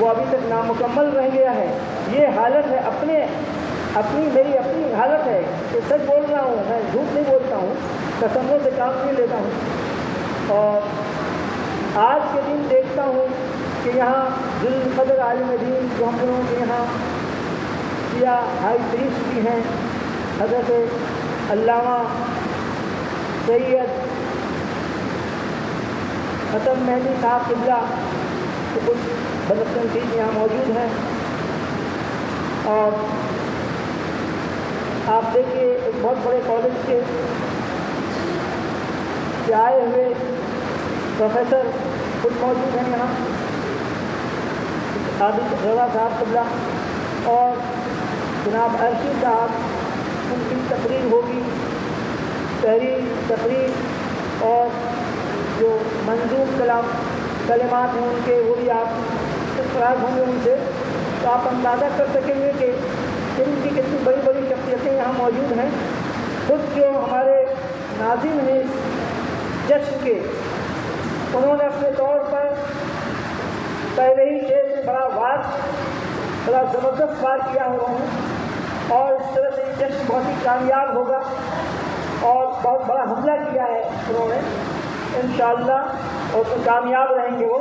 وہ ابھی تک نامکمل رہ گیا ہے. یہ حالت ہے میری اپنی حالت ہے کہ سچ بول رہا ہوں، میں جھوٹ نہیں بولتا ہوں، قسموں سے کام نہیں لیتا ہوں. اور آج کے دن دیکھتا ہوں کہ یہاں ذوالقدر عالم دین جو ہم لوگوں کے یہاں کیا ہائی پریسٹ بھی ہیں، حضرت علامہ سید ختم مہدی صاحب قبلہ کے کچھ بدقسمتی یہاں موجود ہیں. اور آپ دیکھیے ایک بہت بڑے کالج کے آئے ہوئے پروفیسر خود موجود ہیں یہاں، عابد رضا صاحب قبلہ، اور جناب عرشی صاحب، ان کی تقریر ہوگی، تقریر اور جو منظوم کلمات ہیں ان کے وہ بھی آپ اخراج ہوں گے ان سے، تو آپ اندازہ کر سکیں گے کہ ان کی کتنی بڑی بڑی شخصیتیں یہاں موجود ہیں. خود جو ہمارے ناظم ہیں جشن کے، انہوں نے اپنے طور پر پہلے ہی شعر میں بڑا زبردست وار کیا ہوا ہے، اور اس طرح سے یہ جشن بہت ہی کامیاب ہوگا اور بہت بڑا حملہ کیا ہے انہوں نے انشاءاللہ، اور تو کامیاب رہیں گے وہ.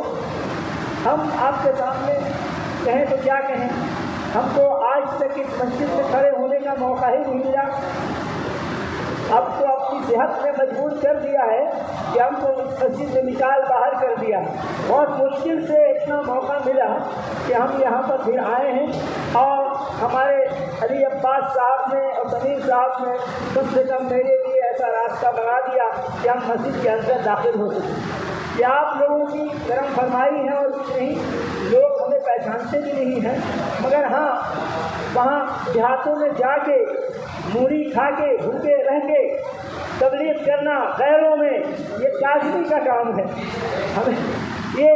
ہم آپ کے سامنے کہیں تو کیا کہیں، ہم کو آج تک اس مسجد میں کھڑے ہونے کا موقع ہی نہیں ملا. اب تو اپنی صحت نے مجبور کر دیا ہے کہ ہم کو اس مسجد میں نکال باہر کر دیا. بہت مشکل سے اتنا موقع ملا کہ ہم یہاں پر پھر آئے ہیں، اور ہمارے علی عباس صاحب نے اور سمیر صاحب نے کم سے کم میرے لیے ایسا راستہ بنا دیا کہ ہم مسجد کے اندر داخل ہو سکیں. یہ آپ لوگوں کی کرم فرمائی ہے، اور کچھ نہیں. لوگ ہمیں پہچانتے بھی نہیں ہیں، مگر ہاں وہاں دیہاتوں میں جا کے موری کھا کے بھوکے رہ کے تبلیغ کرنا غیروں میں، یہ کاذبی کا کام ہے. ہمیں یہ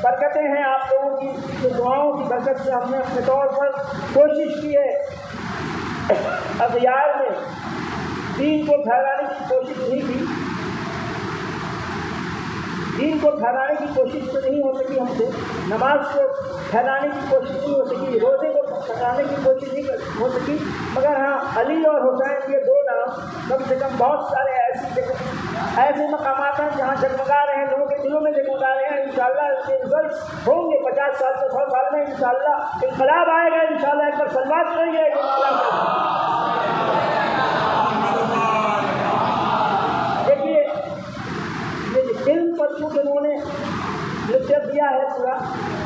برکتیں ہیں آپ لوگوں کی، جو دعاؤں کی برکت سے ہم نے اپنے طور پر کوشش کی ہے. اغیار میں دین کو پھیلانے کی کوشش نہیں کی، دین کو پھیلانے کی کوشش تو نہیں ہو سکی ہم سے، نماز کو پھیلانے کی کوشش نہیں ہو سکی، روزے کو پھیلانے کی کوشش نہیں ہو سکی، مگر ہاں علی اور حسین یہ دو نام کم سے کم بہت سارے ایسے مقامات ہیں جہاں جگمگا رہے ہیں، لوگوں کے دلوں میں جگمگا رہے ہیں. انشاءاللہ اس کے رزلٹ ہوں گے 50 سال سے 100 سال میں انشاءاللہ انقلاب آئے گا. انشاءاللہ ایک بار سلوات کریں گے. دیکھیے یہ فلم پر چونکہ انہوں نے لکچر دیا ہے، پورا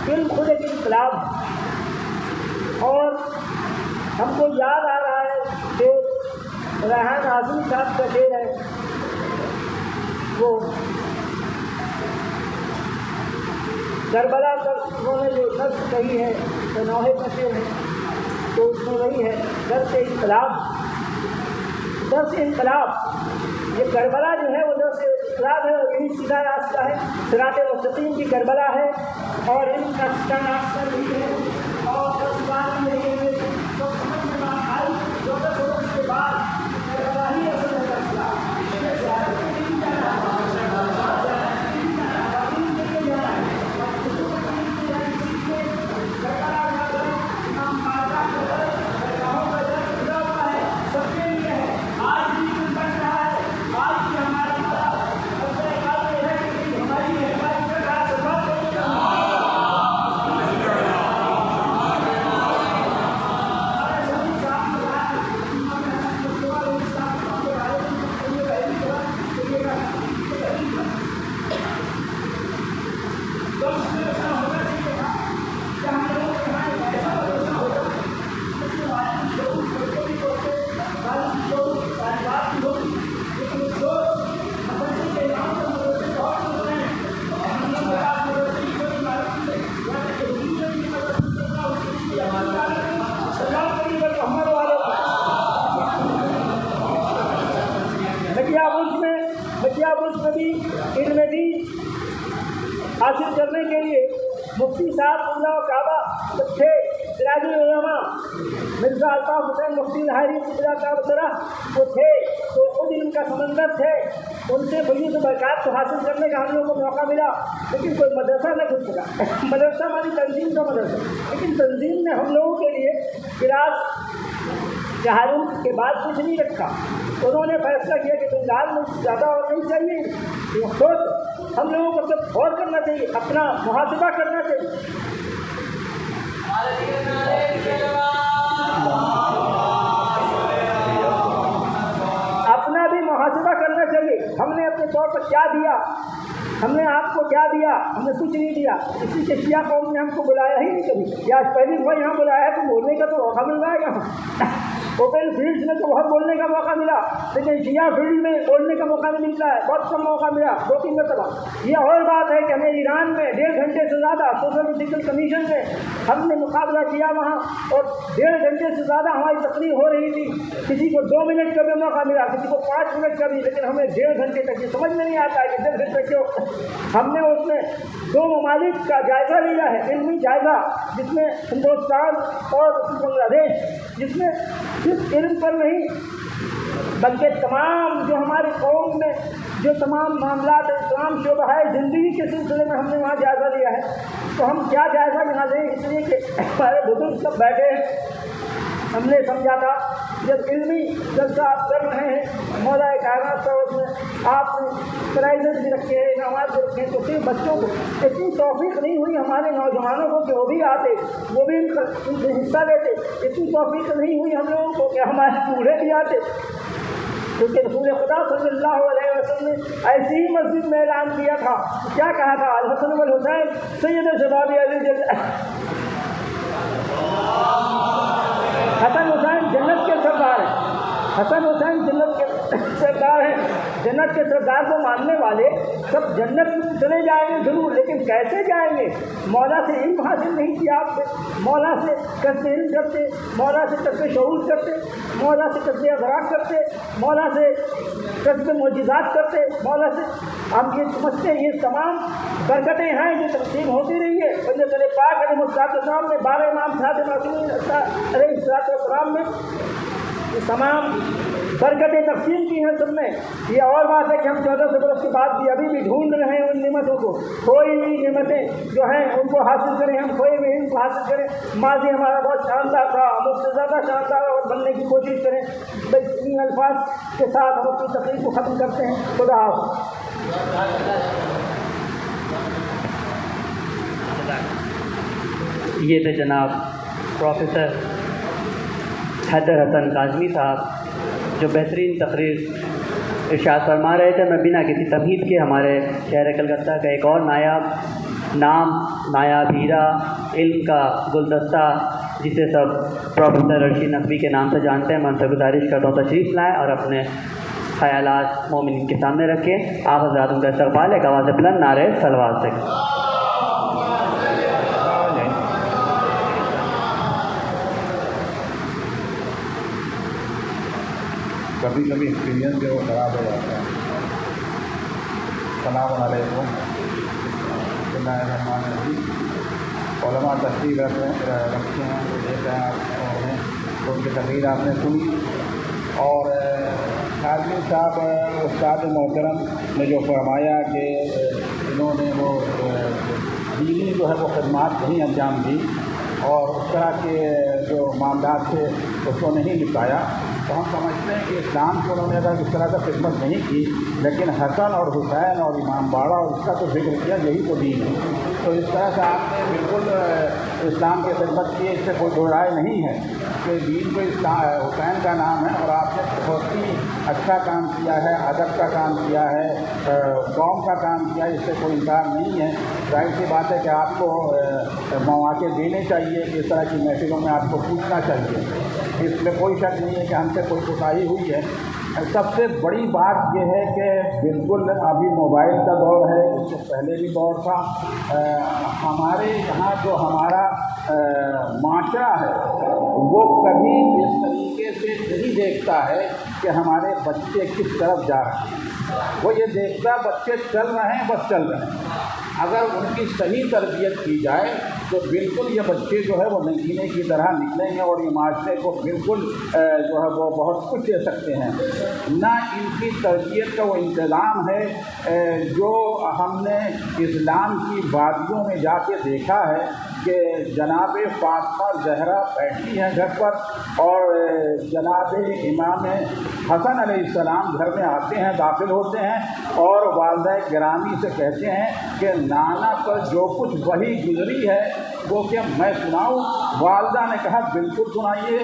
فلم خود ایک انقلاب ہے. اور ہم کو یاد آ رہا ہے کہ ریحان اعظمی صاحب کا شعر ہے، وہ کربلا پر انہوں نے جو نظم کہی ہے تو نوحے کا شعر ہے، تو اس میں وہی ہے درس انقلاب. یہ کربلا جو ہے وہ درس انقلاب ہے، اور یہی سیدھا راستہ ہے، صراط مستقیم کی کربلا ہے، اور ان کا سیدھا راستہ نہیں ہے. اور 10 بار میں تو سمجھ میں نہ آئی، جو 10 روز کے بعد کربلا ہی اصل ہے مسئلہ. مفتی صاحب اللہ کعبہ تھے، سراج العلماء مرزا الطاف حسین مفتی لاہوری قبلہ کعبہ وہ تھے، تو خود علم کا سمندر تھے، ان سے بڑی برکات کو حاصل کرنے کا ہم لوگوں کو موقع ملا، لیکن کوئی مدرسہ نہ کھل سکا۔ مدرسہ ہماری تنظیم کا مدرسہ، لیکن تنظیم نے ہم لوگوں کے لیے قراءت تعلم کے بعد کچھ نہیں رکھا۔ انہوں نے فیصلہ کیا کہ بنگال میں زیادہ اور نہیں چاہیے، خود ہم لوگوں کو سب غور کرنا چاہیے، اپنا محاسبہ کرنا چاہیے۔ اپنا بھی محاسبہ کرنا چاہیے، ہم نے اپنے طور پر کیا دیا، ہم نے آپ کو کیا دیا، ہم نے کچھ نہیں دیا۔ اسی کے شیعہ قوم نے ہم کو بلایا ہی نہیں کبھی، یا پہلی دفعہ یہاں بلایا ہے تو بولنے کا تو موقع مل رہا ہے یہاں۔ اوپن فیلڈ میں تو بہت بولنے کا موقع ملا، لیکن شیعہ فیلڈ میں بولنے کا موقع نہیں ملتا ہے، بہت کم موقع ملا، 2-3 مرتبہ۔ یہ اور بات ہے کہ ہمیں ایران میں 1.5 گھنٹے سے زیادہ سوشل میڈیکل کمیشن میں ہم نے مقابلہ کیا وہاں، اور 1.5 گھنٹے سے زیادہ ہماری تقریر ہو رہی تھی، کسی کو 2 منٹ کا بھی موقع ملا، کسی کو 5 منٹ کا بھی، لیکن ہمیں 1.5 گھنٹے تک یہ سمجھ میں نہیں آتا ہے کہ 1.5 گھنٹے کیوں۔ ہم نے اس میں 2 ممالک کا جائزہ لیا ہے، علمی جائزہ، جس میں ہندوستان اور بنگلہ دیش، جس میں صرف علم پر نہیں بلکہ تمام جو ہماری قوم میں جو تمام معاملات تمام شعبہ ہے زندگی کے سلسلے میں ہم نے وہاں جائزہ لیا ہے۔ تو ہم کیا جائزہ یہاں لیں، اس لیے کہ ہمارے بزرگ سب بیٹھے ہیں، ہم نے سمجھا تھا جب علمی جلسہ آپ کر رہے ہیں مولا کائنات کا، اس میں آپ نے پرائزز بھی رکھے ہیں، انعامات بھی رکھے ہیں، تو صرف بچوں کو اتنی توفیق نہیں ہوئی ہمارے نوجوانوں کو کہ وہ بھی آتے، وہ بھی ان سے حصہ لیتے، اتنی توفیق نہیں ہوئی ہم لوگوں کو کہ ہمارے بوڑھے بھی آتے، کیونکہ رسول خدا صلی اللہ علیہ وسلم نے ایسی ہی مسجد میں اعلان کیا تھا، کیا کہا تھا؟ الحسن والحسین سید شباب علی حسن حسین جنت کے سردار ہیں، حسن حسین جنت کے سردار ہیں، جنت کے سردار کو ماننے والے سب جنت چلے جائیں گے ضرور، لیکن کیسے جائیں گے؟ مولا سے علم حاصل نہیں کیا آپ نے، مولا سے کسب علم کرتے، مولا سے کسب شعور کرتے، مولا سے کسب ادراک کرتے، مولا سے کسب معجزات کرتے، مولا سے ہم یہ سمجھتے ہیں یہ تمام برکتیں ہیں جو تقسیم ہوتی رہی ہے۔ بندے پاک علیہ السلام نے 12 امام صادق معصومین علیہ السلام میں یہ تمام برکتیں تقسیم کی ہیں سب میں۔ یہ اور بات ہے کہ ہم 1400 برس کے بعد بھی ابھی بھی ڈھونڈ رہے ہیں ان نعمتوں کو، کوئی بھی نعمتیں جو ہیں ان کو حاصل کریں، ہم کوئی بھی ان کو حاصل کریں۔ ماضی ہمارا بہت شاندار تھا، ہم اس سے زیادہ شاندار اور بننے کی کوشش کریں۔ بس ان الفاظ کے ساتھ ہم اپنی تقریر کو ختم کرتے ہیں۔ خدا حافظ۔ یہ تھے جناب پروفیسر حیدر حسن کاظمی صاحب جو بہترین تقریر ارشاد فرما رہے تھے۔ میں بنا کسی تمہید کے ہمارے شہر کلکتہ کا ایک اور نایاب نام، نایاب ہیرا، علم کا گلدستہ، جسے سب پروفیسر رشید نقوی کے نام سے جانتے ہیں، میں ان سے گزارش کرتا ہوں تشریف لائیں اور اپنے خیالات مومنین کے سامنے رکھیں۔ آپ حضرات ان کا استقبال ایک آواز بلند نعرے صلوات سے۔ کبھی کبھی ایکسپیرینس جو خراب ہو جاتا ہے۔ السلام علیکم، بسم اللہ الرحمن الرحیم۔ علماء تشریف رکھے ہیں، دیکھ رہے ہیں آپ، تو ان کی تقریر آپ نے سنی، اور کاظمی صاحب استاد محترم نے جو فرمایا کہ انہوں نے وہ دینی جو ہے وہ خدمات نہیں انجام دی اور اس طرح کے جو معاملات تھے اس کو نہیں نپٹایا، تو ہم سمجھتے ہیں کہ اسلام کو انہوں نے اگر اس طرح کا خدمت نہیں کی، لیکن حسن اور حسین اور امام باڑہ اور اس کا تو ذکر کیا، یہی تو دین ہے۔ تو اس طرح سے آپ نے بالکل اسلام کی خدمت کی، اس سے کوئی دو رائے نہیں ہے کہ دین کو حسین کا نام ہے، اور آپ نے بہت ہی اچھا کام کیا ہے، ادب کا کام کیا ہے، قوم کا کام کیا ہے، اس سے کوئی انکار نہیں ہے۔ ظاہر سی بات ہے کہ آپ کو مواقع دینے چاہیے، اس طرح کی محفلوں میں آپ کو پوچھنا چاہیے، اس میں کوئی شک نہیں ہے کہ ہم سے کوئی کوتاہی ہوئی ہے۔ سب سے بڑی بات یہ ہے کہ بالکل ابھی موبائل کا دور ہے، اس سے پہلے بھی دور تھا، ہمارے یہاں جو ہمارا معاشرہ ہے وہ کبھی اس طریقے سے نہیں دیکھتا ہے کہ ہمارے بچے کس طرف جا رہے ہیں، وہ یہ دیکھتا بچے چل رہے ہیں، بس چل رہے ہیں۔ अगर उनकी सही तरबियत की जाए तो बिल्कुल ये बच्चे जो है वो नगीने की तरह निकलेंगे और ये माशरे को बिल्कुल जो है वो बहुत कुछ दे सकते हैं। ना इनकी तरबियत का वो इंतज़ाम है जो हमने इस्लाम की वादियों में जाके देखा है कि जनाब फातिमा ज़हरा बैठी हैं घर पर और जनाब इमाम हसन अलैहिस्सलाम घर में आते हैं, दाखिल होते हैं और वालिदा गिरामी से कहते हैं कि नाना पर जो कुछ वही गुजरी है वो क्या मैं सुनाऊं? वालिदा ने कहा बिल्कुल सुनाइए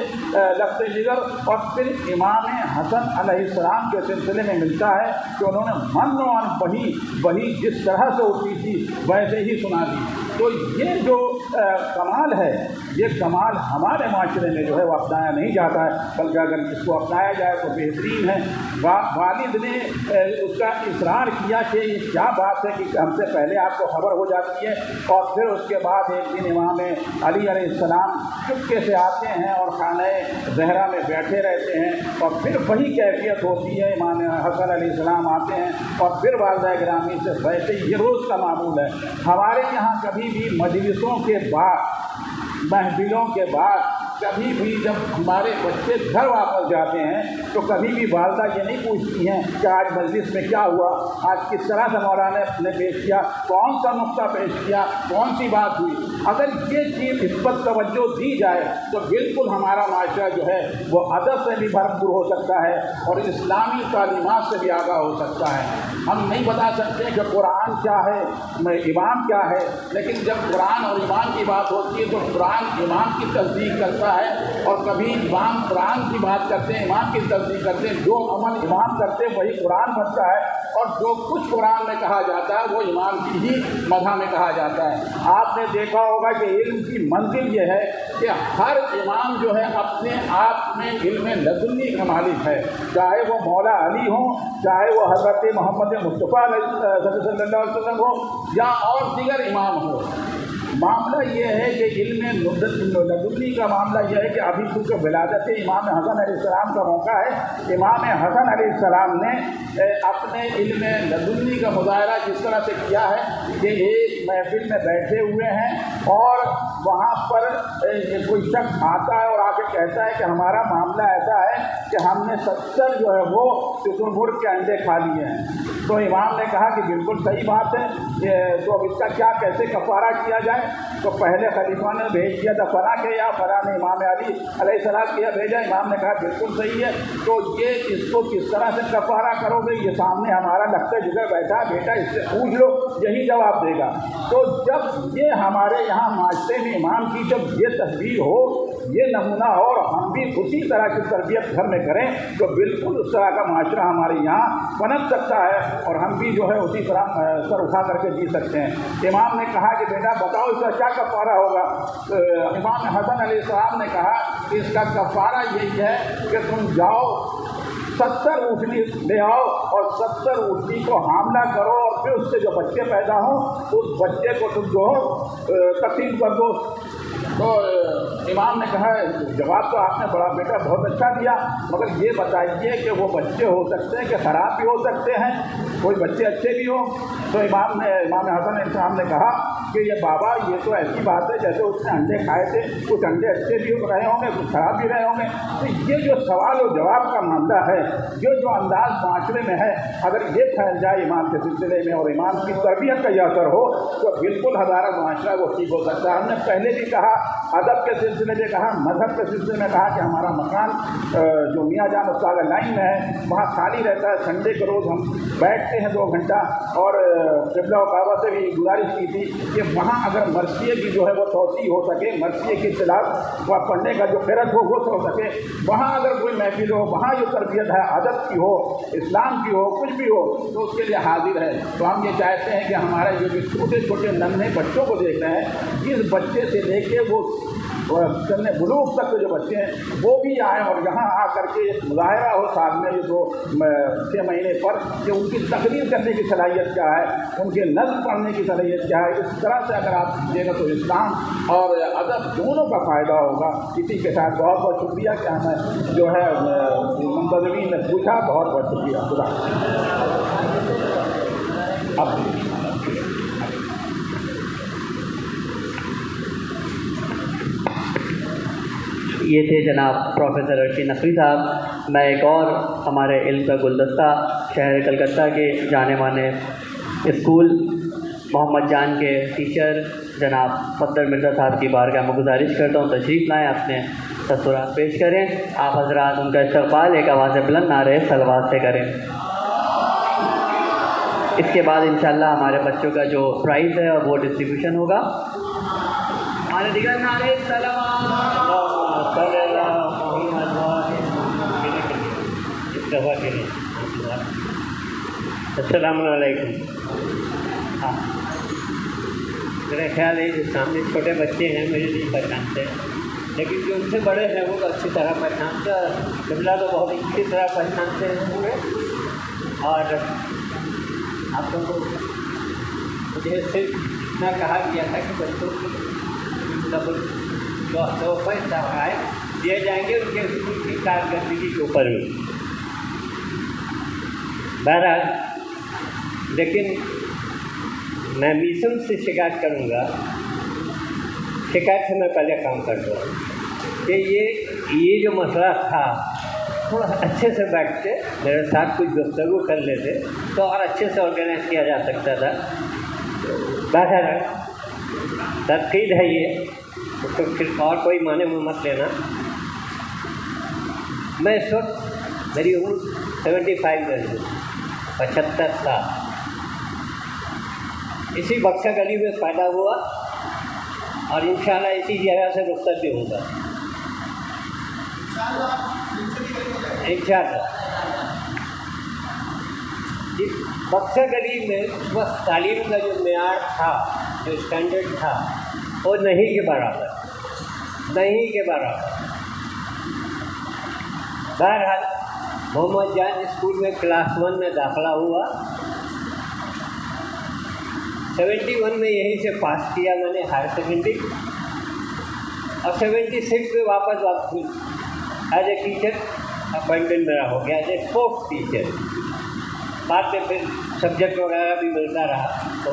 लफ्ज़ जिगर। और फिर इमाम हसन अलैहिस्सलाम के सिलसिले में मिलता है कि उन्होंने मन वही जिस तरह से होती थी वैसे ही सुना दी। तो ये जो कमाल है, ये कमाल हमारे माशरे में जो है वो अपनाया नहीं जाता है, बल्कि अगर इसको अपनाया जाए तो बेहतरीन है। वालिद ने उसका इसरार किया कि ये क्या बात है कि हमसे पहले आपको खबर हो जाती है। और फिर उसके बाद एक दिन इमाम अली अलैहिस्सलाम चुपके से आते हैं और खाने ज़हरा में बैठे रहते हैं और फिर वही कैफियत होती है। इमाम हसन अलैहिस्सलाम आते हैं और फिर वालिदा गिरामी से वैसे ये रोज़ का मामूल है। हमारे यहाँ कभी भी मजलिसों के बाद, महफिलों के बाद, कभी भी जब हमारे बच्चे घर वापस जाते हैं तो कभी भी वालिदा ये नहीं पूछती हैं कि आज मजलिस में क्या हुआ, आज किस तरह से मौलाना ने पेश किया, कौन सा नुक्ता पेश किया, कौन सी बात हुई। अगर ये चीज़ इस पर तवज्जो दी जाए तो बिल्कुल हमारा माशरा जो है वो अदब से भी भरपूर हो सकता है और इस्लामी तालीमात से भी आगाह हो सकता है। हम नहीं बता सकते कि कुरान क्या है, इमाम क्या है, लेकिन जब कुरान और इमाम की बात होती है तो कुरान इमाम की तस्दीक करता है और कभी इमाम कुरान की बात करते हैं, इमाम की तस्दीक करते हैं। जो अमल इमाम करते हैं वही कुरान बनता है और जो कुछ कुरान में कहा जाता है वो इमाम की ही मदह में कहा जाता है। आपने देखा होगा कि इल्म की मंजिल ये है कि हर इमाम जो है अपने आप में इल्म लदुन्नी का मालिक है, चाहे वो मौला अली हो, चाहे वो हज़रत मोहम्मद मुस्तफ़ा सल्लल्लाहु अलैहि वसल्लम हो या और दीगर इमाम हो। मामला ये है कि इल्म लदुन्नी का मामला यह है कि अभी चूँकि विलादत इमाम हसन अलैहिस्सलाम का मौका है, इमाम हसन अलैहिस्सलाम ने अपने इल्म लदुन्नी का मुज़ाहरा जिस तरह से किया है कि एक महफिल में बैठे हुए हैं और वहाँ पर कोई शख्स आता है और आके कहता है कि हमारा मामला ऐसा है कि हमने 70 जो है वो शुतुरमुर्ग के अंडे खा लिए हैं। तो इमाम ने कहा कि बिल्कुल सही बात है, तो अब इसका क्या कैसे कफ़ारा किया जाए। तो पहले खलीफा ने भेज दिया था फला के या फला ने इमाम अली अलैहिस्सलाम किया भेजा। इमाम ने कहा बिल्कुल सही है, तो ये इसको किस तरह से कफ़ारा करोगे, ये सामने हमारा लफ्ज़ जिगर बैठा बेटा, इससे पूछ लो, यही जवाब देगा। तो जब ये हमारे यहाँ माशरे में इमाम की जब ये तस्वीर हो, ये नमूना हो और हम भी उसी तरह की तरबियत घर में करें तो बिल्कुल उस तरह का माशरा हमारे यहाँ पनप सकता है और हम भी जो है उसी तरह सर उठा करके जी सकते हैं। इमाम ने कहा कि बेटा बताओ इसका क्या कफ़ारा होगा। इमाम हसन अलैहिस्सलाम ने कहा कि इसका कफ़ारा यही है कि तुम जाओ 70 ऊँटनी ले आओ और 70 ऊँटनी को हामला करो और फिर उससे जो बच्चे पैदा हों उस बच्चे को तुम जो तकसीम कर दो। तो इमाम ने कहा जवाब तो आपने बड़ा बेटा बहुत अच्छा दिया, मगर ये बताइए कि वो बच्चे हो सकते हैं कि ख़राब भी हो सकते हैं, कोई बच्चे अच्छे भी हो। तो इमाम हसन अलैहिस्सलाम ने कहा कि ये बाबा ये तो ऐसी बात है जैसे उसने अंडे खाए थे, कुछ अंडे अच्छे भी रहे होंगे कुछ ख़राब भी रहे होंगे। तो ये जो सवाल और जवाब का मामला है, ये जो अंदाज़ माशरे में है, अगर ये फैल जाए इमाम के सिलसिले में और इमाम की तरबियत का यह असर हो तो बिल्कुल हज़ारा माशरा वो ठीक हो सकता है। हमने पहले भी कहा, अदब के सिलसिले में कहा, मज़हब के सिलसिले में कहा कि हमारा मकान जो मियाँ जान उस्ताद लाइन में है वहाँ खाली रहता है। संडे को रोज़ हम बैठते हैं 2 घंटा और क़िबला और काबा से भी गुजारिश की थी कि वहाँ अगर मरसिए की जो है वो तोसी हो सके, मरसिए की खिलाफ वह पढ़ने का जो क़िरात हो वो हो सके, वहाँ अगर कोई महफिल हो, वहाँ जो तरबियत है अदब की हो, इस्लाम की हो, कुछ भी हो, तो उसके लिए हाजिर है। तो हम ये चाहते हैं कि हमारे जो छोटे छोटे नन्हे बच्चों को देख रहे हैं, जिस बच्चे से लेके वो चलने बुलूग तक के जो बच्चे हैं वो भी आएँ और यहाँ आ करके एक मुज़ाहरा हो साल में ये 6 महीने पर कि उनकी तकरीर करने की सलाहियत क्या है, उनके नज़्म पढ़ने की सलाहियत क्या है। इस तरह से अगर आप कीजिएगा तो इस्लाम और अदब दोनों का फ़ायदा होगा। इसी के साथ बहुत बहुत शुक्रिया कि हमें जो है मुंतज़मीन ने पूछा, बहुत बहुत शुक्रिया। खुदा अब یہ تھے جناب پروفیسر ارشی نقوی صاحب۔ میں ایک اور ہمارے علم کا گلدستہ شہر کلکتہ کے جانے مانے اسکول محمد جان کے ٹیچر جناب فضل مرزا صاحب کی بارگاہ میں گزارش کرتا ہوں تشریف لائیں، اپنے تاثرات پیش کریں۔ آپ حضرات ان کا استقبال ایک آواز بلند نعرہ صلوات سے کریں۔ اس کے بعد انشاءاللہ ہمارے بچوں کا جو پرائز ہے وہ ڈسٹریبیوشن ہوگا۔ ہمارے دیگر نعرے السلام علیکم۔ ہاں، میرا خیال ہے جو سامنے چھوٹے بچے ہیں مجھے نہیں پہچانتے، لیکن جو ان سے بڑے ہیں وہ اچھی طرح پہچانتے ہیں، قبلہ تو بہت اچھی طرح پہچانتے ہیں پورے۔ اور آپ لوگوں کو مجھے صرف اتنا کہا گیا تھا کہ بچوں کو جو تحفے تحائف دیے جائیں گے ان کے اسکول کی کارکردگی کے اوپر بھی۔ بہرحال لیکن میں میسم سے شکایت کروں گا، شکایت سے میں پہلے کام کر دوں کہ یہ جو مسئلہ تھا تھوڑا اچھے سے بیٹھتے میرے ساتھ کچھ گفتگو کر لیتے تو اور اچھے سے آرگنائز کیا جا سکتا تھا۔ بہرحال تنقید ہے یہ، اس کو پھر اور کوئی معنی میں مت لینا۔ میں اس وقت میری عمر 75 ہے، 75 سال، اسی بکسا گلی میں پیدا ہوا اور انشاءاللہ اسی جگہ سے رخصت بھی ہوگا انشاءاللہ۔ اس بکسا گلی میں اس وقت تعلیم کا جو معیار تھا، جو اسٹینڈرڈ تھا، وہ نہیں کے برابر۔ بہرحال محمد جان اسکول میں کلاس 1 میں داخلہ ہوا، 71 میں یہیں سے پاس کیا میں نے ہائر سیکنڈری، اور 76 میں واپس ایز اے ٹیچر اپائنٹمنٹ میرا ہو گیا، ایز اے اسپورٹس ٹیچر۔ بعد میں پھر سبجیکٹ وغیرہ بھی ملتا رہا،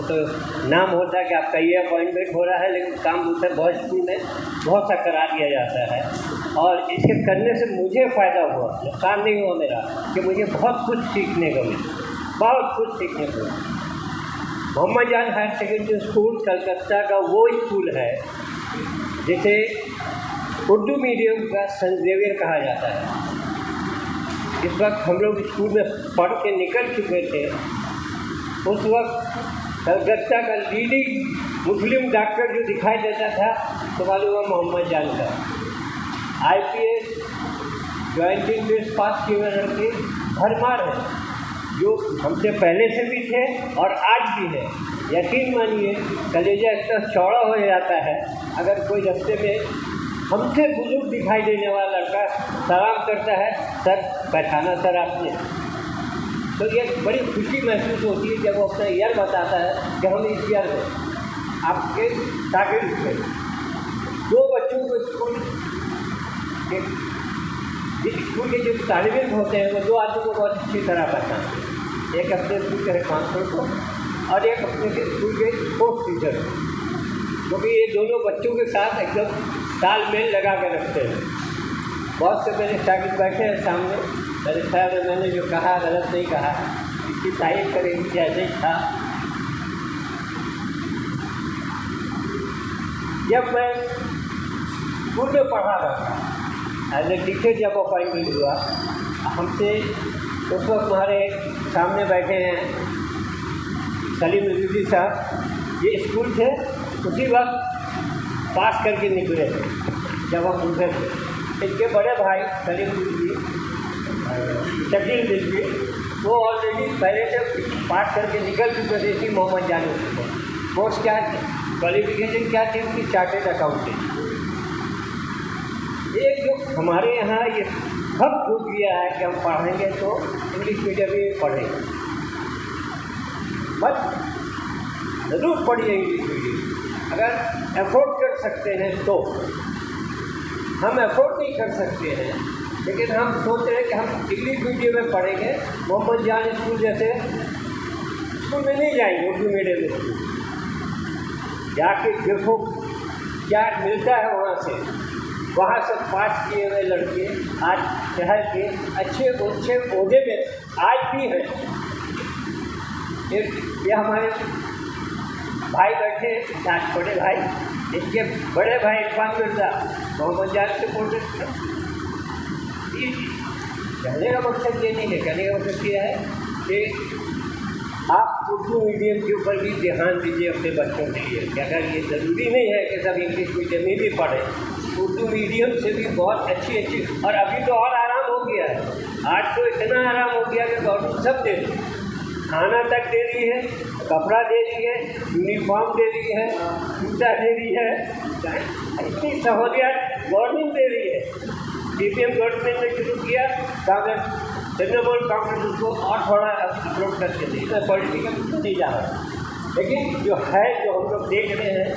تو نام ہوتا ہے کہ آپ کا یہ اپائنٹمنٹ ہو رہا ہے، لیکن کام دوسرے بہت اسکول میں بہت سا کرا دیا جاتا ہے۔ اور اس کے کرنے سے مجھے فائدہ ہوا، نقصان نہیں ہوا میرا، کہ مجھے بہت کچھ سیکھنے کو ملا، محمد جان ہائر سیکنڈری اسکول کلکتہ کا وہ اسکول ہے جسے اردو میڈیم کا سینٹ زیویئر کہا جاتا ہے۔ اس وقت ہم لوگ اسکول میں پڑھ کے نکل چکے تھے، اس وقت کلکتہ کا لیڈنگ مسلم ڈاکٹر جو دکھائی دیتا تھا تو معلوم ہوا محمد جان کا۔ IPS جوائنٹ انٹرسٹ پاس کیے ہوئے لڑکے بھرمار ہیں، جو ہم سے پہلے سے بھی تھے اور آج بھی ہے۔ یقین مانیے کلیجہ اتنا چوڑا ہو جاتا ہے اگر کوئی رستے میں ہم سے بزرگ دکھائی دینے والا لڑکا سلام کرتا ہے، سر پہچانا سر آپ نے، تو یہ بڑی خوشی محسوس ہوتی ہے جب وہ اپنا ایئر بتاتا ہے کہ ہم اس ایئر میں آپ کے شاگرد تھے۔ دو بچوں کو اسکول کے جو طالب علم ہوتے ہیں وہ دو آدمیوں کو بہت اچھی طرح پہچانتے ہیں، ایک اپنے اسکول کے ہیڈ ماسٹر کو اور ایک اپنے اسکول کے اسپورٹس ٹیچر کو، کیونکہ یہ دونوں بچوں کے ساتھ ایک دم تال میل لگا کے رکھتے ہیں۔ بہت سے میرے شاگرد بیٹھے ہیں سامنے، میرے خیال میں میں نے جو کہا غلط نہیں کہا، اس کی تعریف کریں گی جیسے ہی تھا۔ جب میں اسکول میں پڑھا رہا تھا ایز اے ٹیچر، جب اپائنٹمنٹ ہوا ہم سے، اس وقت ہمارے سامنے بیٹھے ہیں سلیم رضوی صاحب، یہ اسکول تھے اسی وقت پاس کر کے نکلے تھے جب ہم دوسرے تھے۔ ان کے بڑے بھائی سلیم رضوی، شکیل رضوی، وہ آلریڈی پہلے سے پاس کر کے نکل چکے تھے، اسی محمد جان تھے۔ کورس کیا کوالیفیکیشن کیا تھی ان کی؟ Chartered accountant. ایک جو ہمارے یہاں یہ سب چھوٹ گیا ہے کہ ہم پڑھیں گے تو انگلش میڈیم میں پڑھیں گے، بس ضرور پڑھیے انگلش میڈیم اگر افورڈ کر سکتے ہیں تو۔ ہم افورڈ نہیں کر سکتے ہیں لیکن ہم سوچ رہے ہیں کہ ہم انگلش میڈیم میں پڑھیں گے، محمد جان اسکول جیسے اسکول میں نہیں جائیں گے، اردو میڈیم میں جا کے دیکھو کیا ملتا ہے وہاں سے، वहाँ से पास किए हुए लड़के आज शहर के अच्छे ओहदे में आज भी हैं। ये हमारे भाई बैठे साथ, बड़े भाई, इसके बड़े भाई इरफान मिर्जा मोहम्मद जान से बोलते थे। कहने का मकसद ये नहीं है, कहने का मकसद ये है कि आप उर्दू मीडियम के ऊपर भी ध्यान दीजिए अपने बच्चों के लिए। अगर ये ज़रूरी नहीं है कि सब इंग्लिश मीडियम ही भी पढ़ें, उर्दू मीडियम से भी बहुत अच्छी और अभी तो और आराम हो गया है। आज तो इतना आराम हो गया कि गवर्नमेंट सब दे रही है, खाना तक दे रही है, कपड़ा दे रही है, यूनिफॉर्म दे रही है, जूता दे रही है, इतनी सहूलियत गवर्नमेंट दे रही है। CPM गवर्नमेंट ने शुरू किया, कांग्रेस तृणमूल कांग्रेस उसको और थोड़ा अपलोड करके दी, इसमें पॉलिटिकल नहीं जा रहा, लेकिन जो हम लोग देख रहे हैं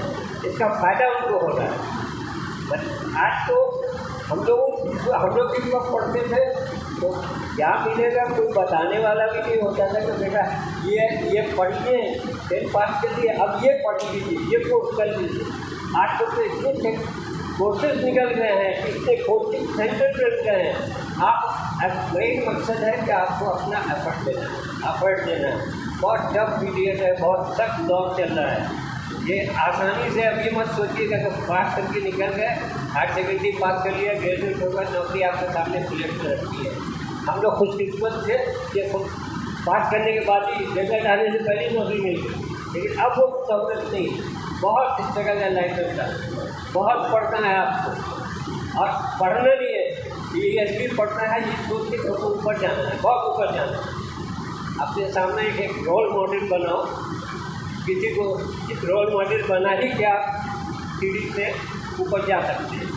इसका फ़ायदा उनको हो रहा है। बस आज तो हम लोग भी वक्त पढ़ते थे तो क्या मिलेगा, कोई बताने वाला भी नहीं होता था कि बेटा ये पढ़िए, 10 पास कर लिए, अब ये पढ़ लीजिए, ये कोर्स कर लीजिए। आज तो इतने कोर्सेज निकल गए हैं, इतने कोचिंग सेंटर बन गए हैं। आप मेन मकसद है कि आपको अपना एफर्ट देना है। बहुत टफ पीरियड है, बहुत सख्त दौर चल रहा है। ये आसानी से अब ये मत सोचिएगा कि पास करके निकल गए, हायर सेकेंडरी पास कर लिया, ग्रेजुएट होगा, नौकरी आपके सामने सिलेक्ट कर रखी है। हम लोग खुशकिस्मत थे कि पास करने के बाद ही रिजल्ट आने से पहले नौकरी मिल गई, लेकिन अब वो सहूलत नहीं। बहुत स्ट्रगल है लाइफ में, बहुत पढ़ना है आपको, और पढ़ना नहीं है सीरियसली पढ़ना है, ये सोच के थोड़ा ऊपर जाना है, बहुत ऊपर जाना है। अपने सामने एक रोल मॉडल बनाओ, किसी को एक रोल मॉडल बना ही क्या सीढ़ी से ऊपर जा सकते हैं।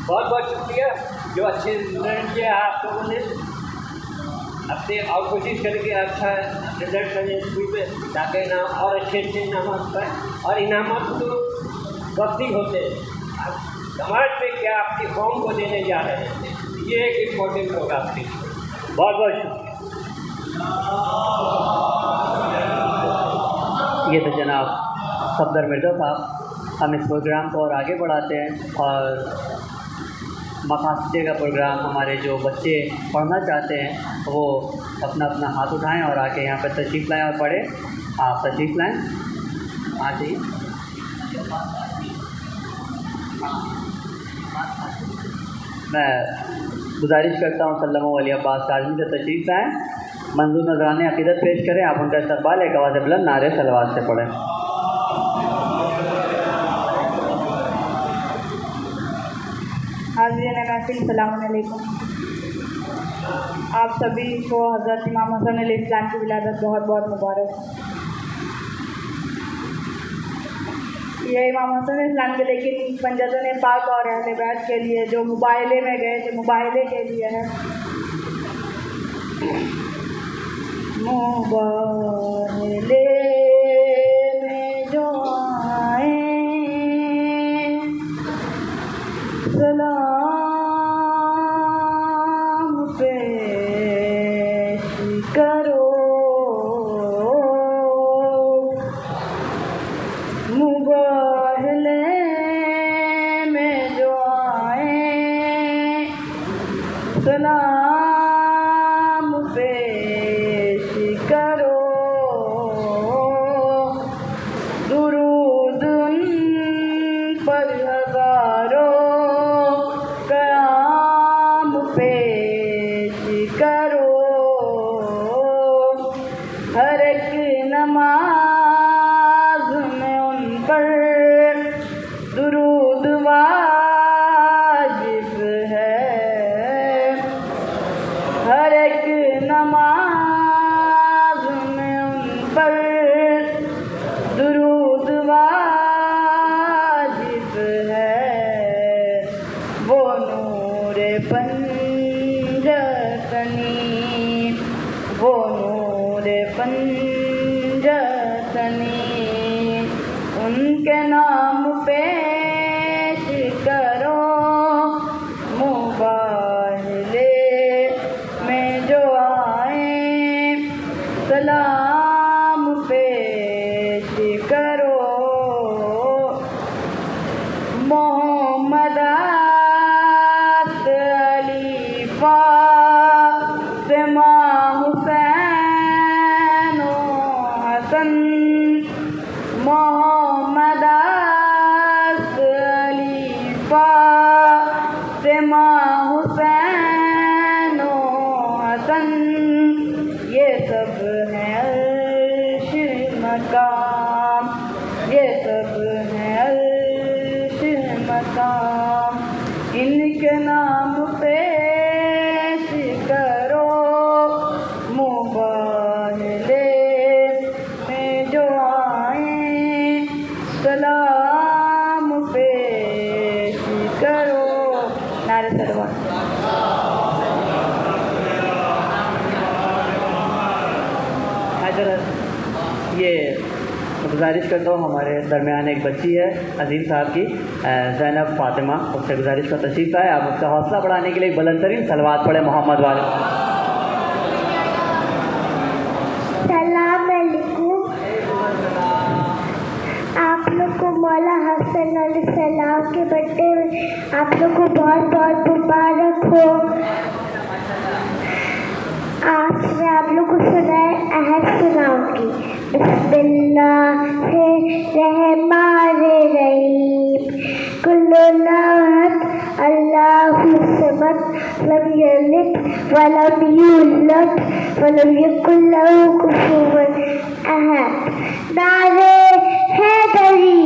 बहुत बहुत शुक्रिया जो अच्छे रिजल्ट किया आप लोगों ने। अपने और कोशिश करके अच्छा रिजल्ट करें स्कूल में, ताकि इनाम और अच्छे इनाम पाएँ। और इनाम तो वक्त ही होते हैं, समाज में क्या अपनी कौम को देने जा रहे हैं, ये एक इम्पोर्टेंट होगा आपके लिए। बहुत बहुत शुक्रिया। ये तो जनाब सफदर मिर्ज़ा साहब। हम इस प्रोग्राम को और आगे बढ़ाते हैं और मकासदे का प्रोग्राम, हमारे जो बच्चे पढ़ना चाहते हैं वो अपना अपना हाथ उठाएं और आके यहाँ पर तशरीफ़ लाएं और पढ़ें। आप तशरीफ़ लाएं, आ जाइए। मैं गुजारिश करता हूँ सल्लल्लाहु अलैहि अब्बास काज़मी से तशरीफ़ लाएं, मंजूर नजराने अक़ीदत पेश करें। आप उनका इस्तक़बाल एक आवाज़ बुलंद नारे सलवात से पढ़ें। हाज़रीन महफ़िल, सलाम अलैकुम। आप सभी को हज़रत इमाम हसन अलैहिस्सलाम की विलादत बहुत बहुत मुबारक। ये इमाम हसन अलैहिस्सलाम के, लेकिन पंजतन पाक और अहले बैत के लिए जो मुबाहले में गए थे, मुबाहले के लिए है। मुबाहले में जो आए सलाम पेश करो, मुबाहले में जो आए सलाम पेश करो, दुरूद उन पर हज़ारों कयाम पेश करो, हर एक नमाज में उन पर दुरूद वाजिब है, हर एक नमाज में उन पर दुरूद वाजिब है। वो नूरे पंजतनी, वो नूरे पंजतनी, उनके नाम पेश करो, मुबाहले में जो आए सलाम पेश करो, मोहम्मद फातिमा हुसैन ओ हसन ये सब है अर्श मकाम, ये सब है अर्श मकाम। इनके नाम पेश करो मुबाहले में जो आए, सलाम पेश करो। नारे सरवर। ये गुजारिश करता हूँ, हमारे दरमियान एक बच्ची है अजीम साहब की, ज़ैनब फातिमा, उससे गुजारिश का तशरीफ़ लाए। आप उसका हौसला बढ़ाने के लिए एक बुलंद तरीन सलवात पढ़े मोहम्मद वाले। सलाम अलैकुम। आप लोग को मौला हसन अलैहिस्सलाम के बर्थडे में आप लोग को बहुत बहुत मुबारक हो। आज मैं आप लोग को सुनाए अहद सुनाऊंगी। बिस्मिल्लाहिर्रहमानिर्रहीम। कुल्लु अहद अल्लाहु समद लम यलिद वलम यूलद वलम यकुल लहू कुफुवन अहद। नारे हैदरी,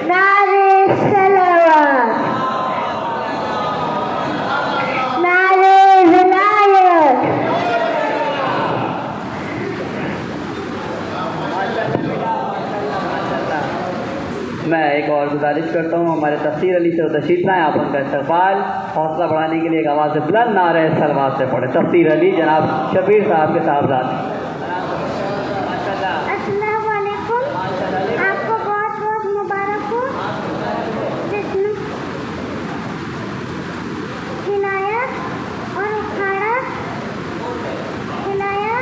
नारे सलावत, नारे विलायत। मैं एक और गुजारिश करता हूँ, हमारे तफसीर अली से तशरीफ़ लाएँ। आप उनका इस्तक़बाल हौसला बढ़ाने के लिए एक आवाज़ से बुलंद नारे सलवात से पढ़े। तफसीर अली जनाब शबीर साहब के साहबजाद। अस्सलाम वालेकुम। आपको बहुत बहुत मुबारक हो। हिलाया और उखाड़ा, हिलाया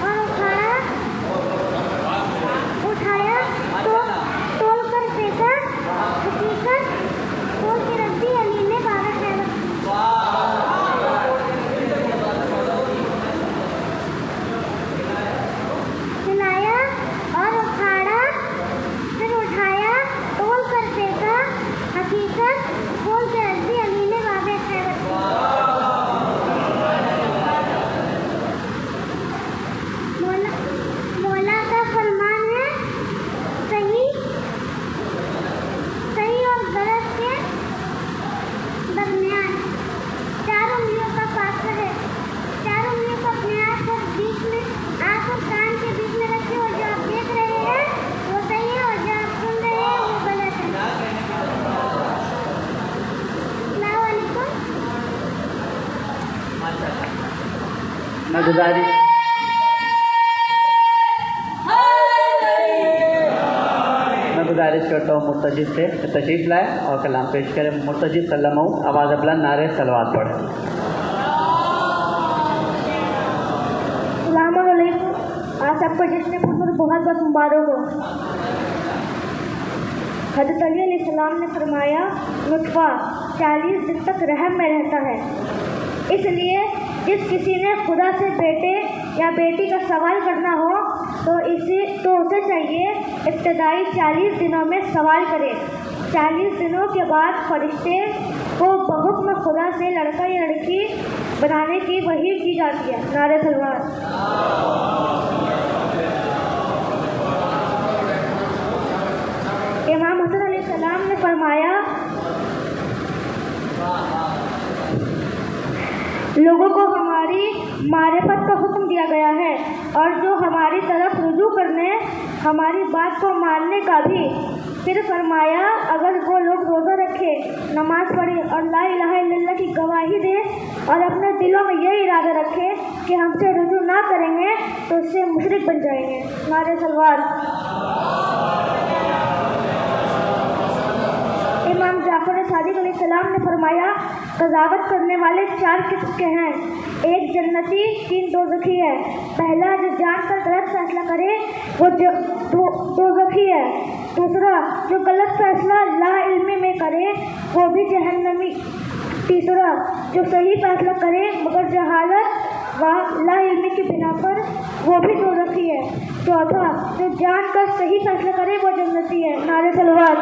और उखाड़ा, उठाया तो तोल कर फेंका, हकीकत तोल के रख दी अली ने बाबा खैबर। हिलाया और उखाड़ा, फिर उठाया, तोल कर फेंका, हकीकत खोल के रख दी अली ने बाबे खैबर। मौला का फरमान है, सही सही और गलत के दरमियान 4 उंगलियों का फासला है। 4 उंगलियों को अपने आँख और बीच में, आँख और कान के बीच में रखिए, और जो आप देख रहे हैं वो सही है और जो आप सुन रहे हैं वो गलत है। अस्सलाम वालेकुम। मैं गुजारिश करता हूँ मुर्तजिब से तशरीफ़ लाए और कलाम पेश करें। मुर्तजिब सल्लम आवाज़ बुलंद नारे सलवात पढ़े। अस्सलाम वालेकुम। आज सबको जश्न पर बहुत बहुत मुबारक हो। हज़रत अली अलैहिस्सलाम ने फरमाया, नुत्फ़ा 40 दिन तक रहम में रहता है। इसलिए जिस किसी ने खुदा से बेटे या बेटी का सवाल करना हो तो उसे चाहिए इब्तदाई 40 दिनों में सवाल करे। 40 दिनों के बाद फरिश्ते को बहुक्म खुदा से लड़का या लड़की बनाने की वही की जाती है। नारे सलवात। इमाम हसन अलैहिस्सलाम ने फरमाया, लोगों को हमारी मारिफत का हुक्म दिया गया है और जो हमारी तरफ रुजू करने, हमारी बात को मानने का भी। फिर फरमाया, अगर वो लोग रोज़ा रखे, नमाज पढ़े और ला इलाहा इल्लल्लाह की गवाही दे और अपने दिलों में ये इरादा रखे कि हमसे रुजू ना करेंगे तो उससे मुशरिक बन जाएंगे। नारे सलवार। इमाम जाफर सादिक अलैहिस्सलाम ने फरमाया, कज़ावत करने वाले 4 किस्म के हैं। एक जन्नती, 3 दोज़खी है। पहला जो जानकर गलत फैसला करे वो दोज़खी है। दूसरा जो गलत फैसला ला इल्मी में करे वो भी जहन्नमी। तीसरा जो सही फैसला करे मगर जहालत व ला इल्मी की बिना पर वो भी दोज़खी है। चौथा जो जानकर सही फैसला करे वो जन्नती है। नारे सलवात।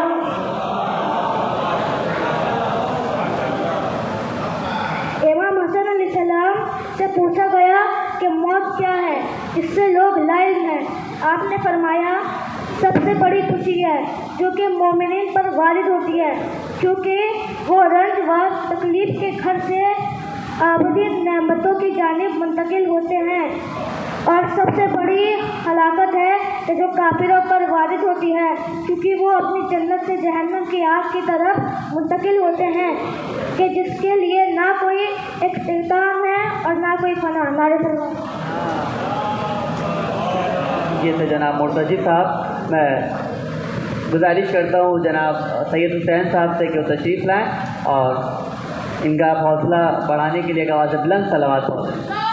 اس سے لوگ لائق ہیں۔ آپ نے فرمایا سب سے بڑی خوشی ہے جو کہ مومنین پر وارد ہوتی ہے، کیونکہ وہ رنج و تکلیف کے گھر سے آبدی نعمتوں کی جانب منتقل ہوتے ہیں، اور سب سے بڑی ہلاکت ہے کہ جو کافروں پر وارد ہوتی ہے، کیونکہ وہ اپنی جنت سے جہنم کی آگ کی طرف منتقل ہوتے ہیں کہ جس کے لیے نہ کوئی اختتام ہے اور نہ کوئی فنا۔ نعرہ تکبیر۔ یہ تھے جناب مرتضی صاحب۔ میں گزارش کرتا ہوں جناب سید حسین صاحب سے کہ وہ تشریف لائیں اور ان کا حوصلہ بڑھانے کے لیے ایک آواز بلند صلوات پڑھیں۔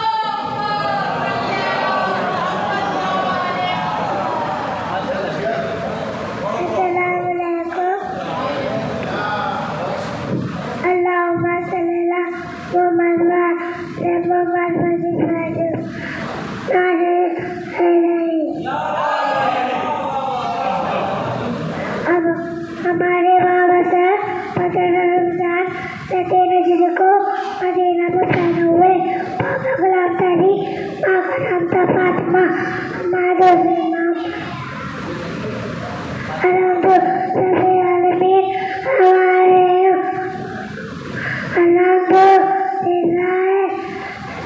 اب ہمارے بابا صاحب 15 رمضان سٹے نجر کو مدینہ میں پیدا ہوئے۔ بابا غلام تاری، ماں کا نام تھا فاطمہ۔ ہمارے امام الحمد رب العالمین، ہمارے الحمد للہ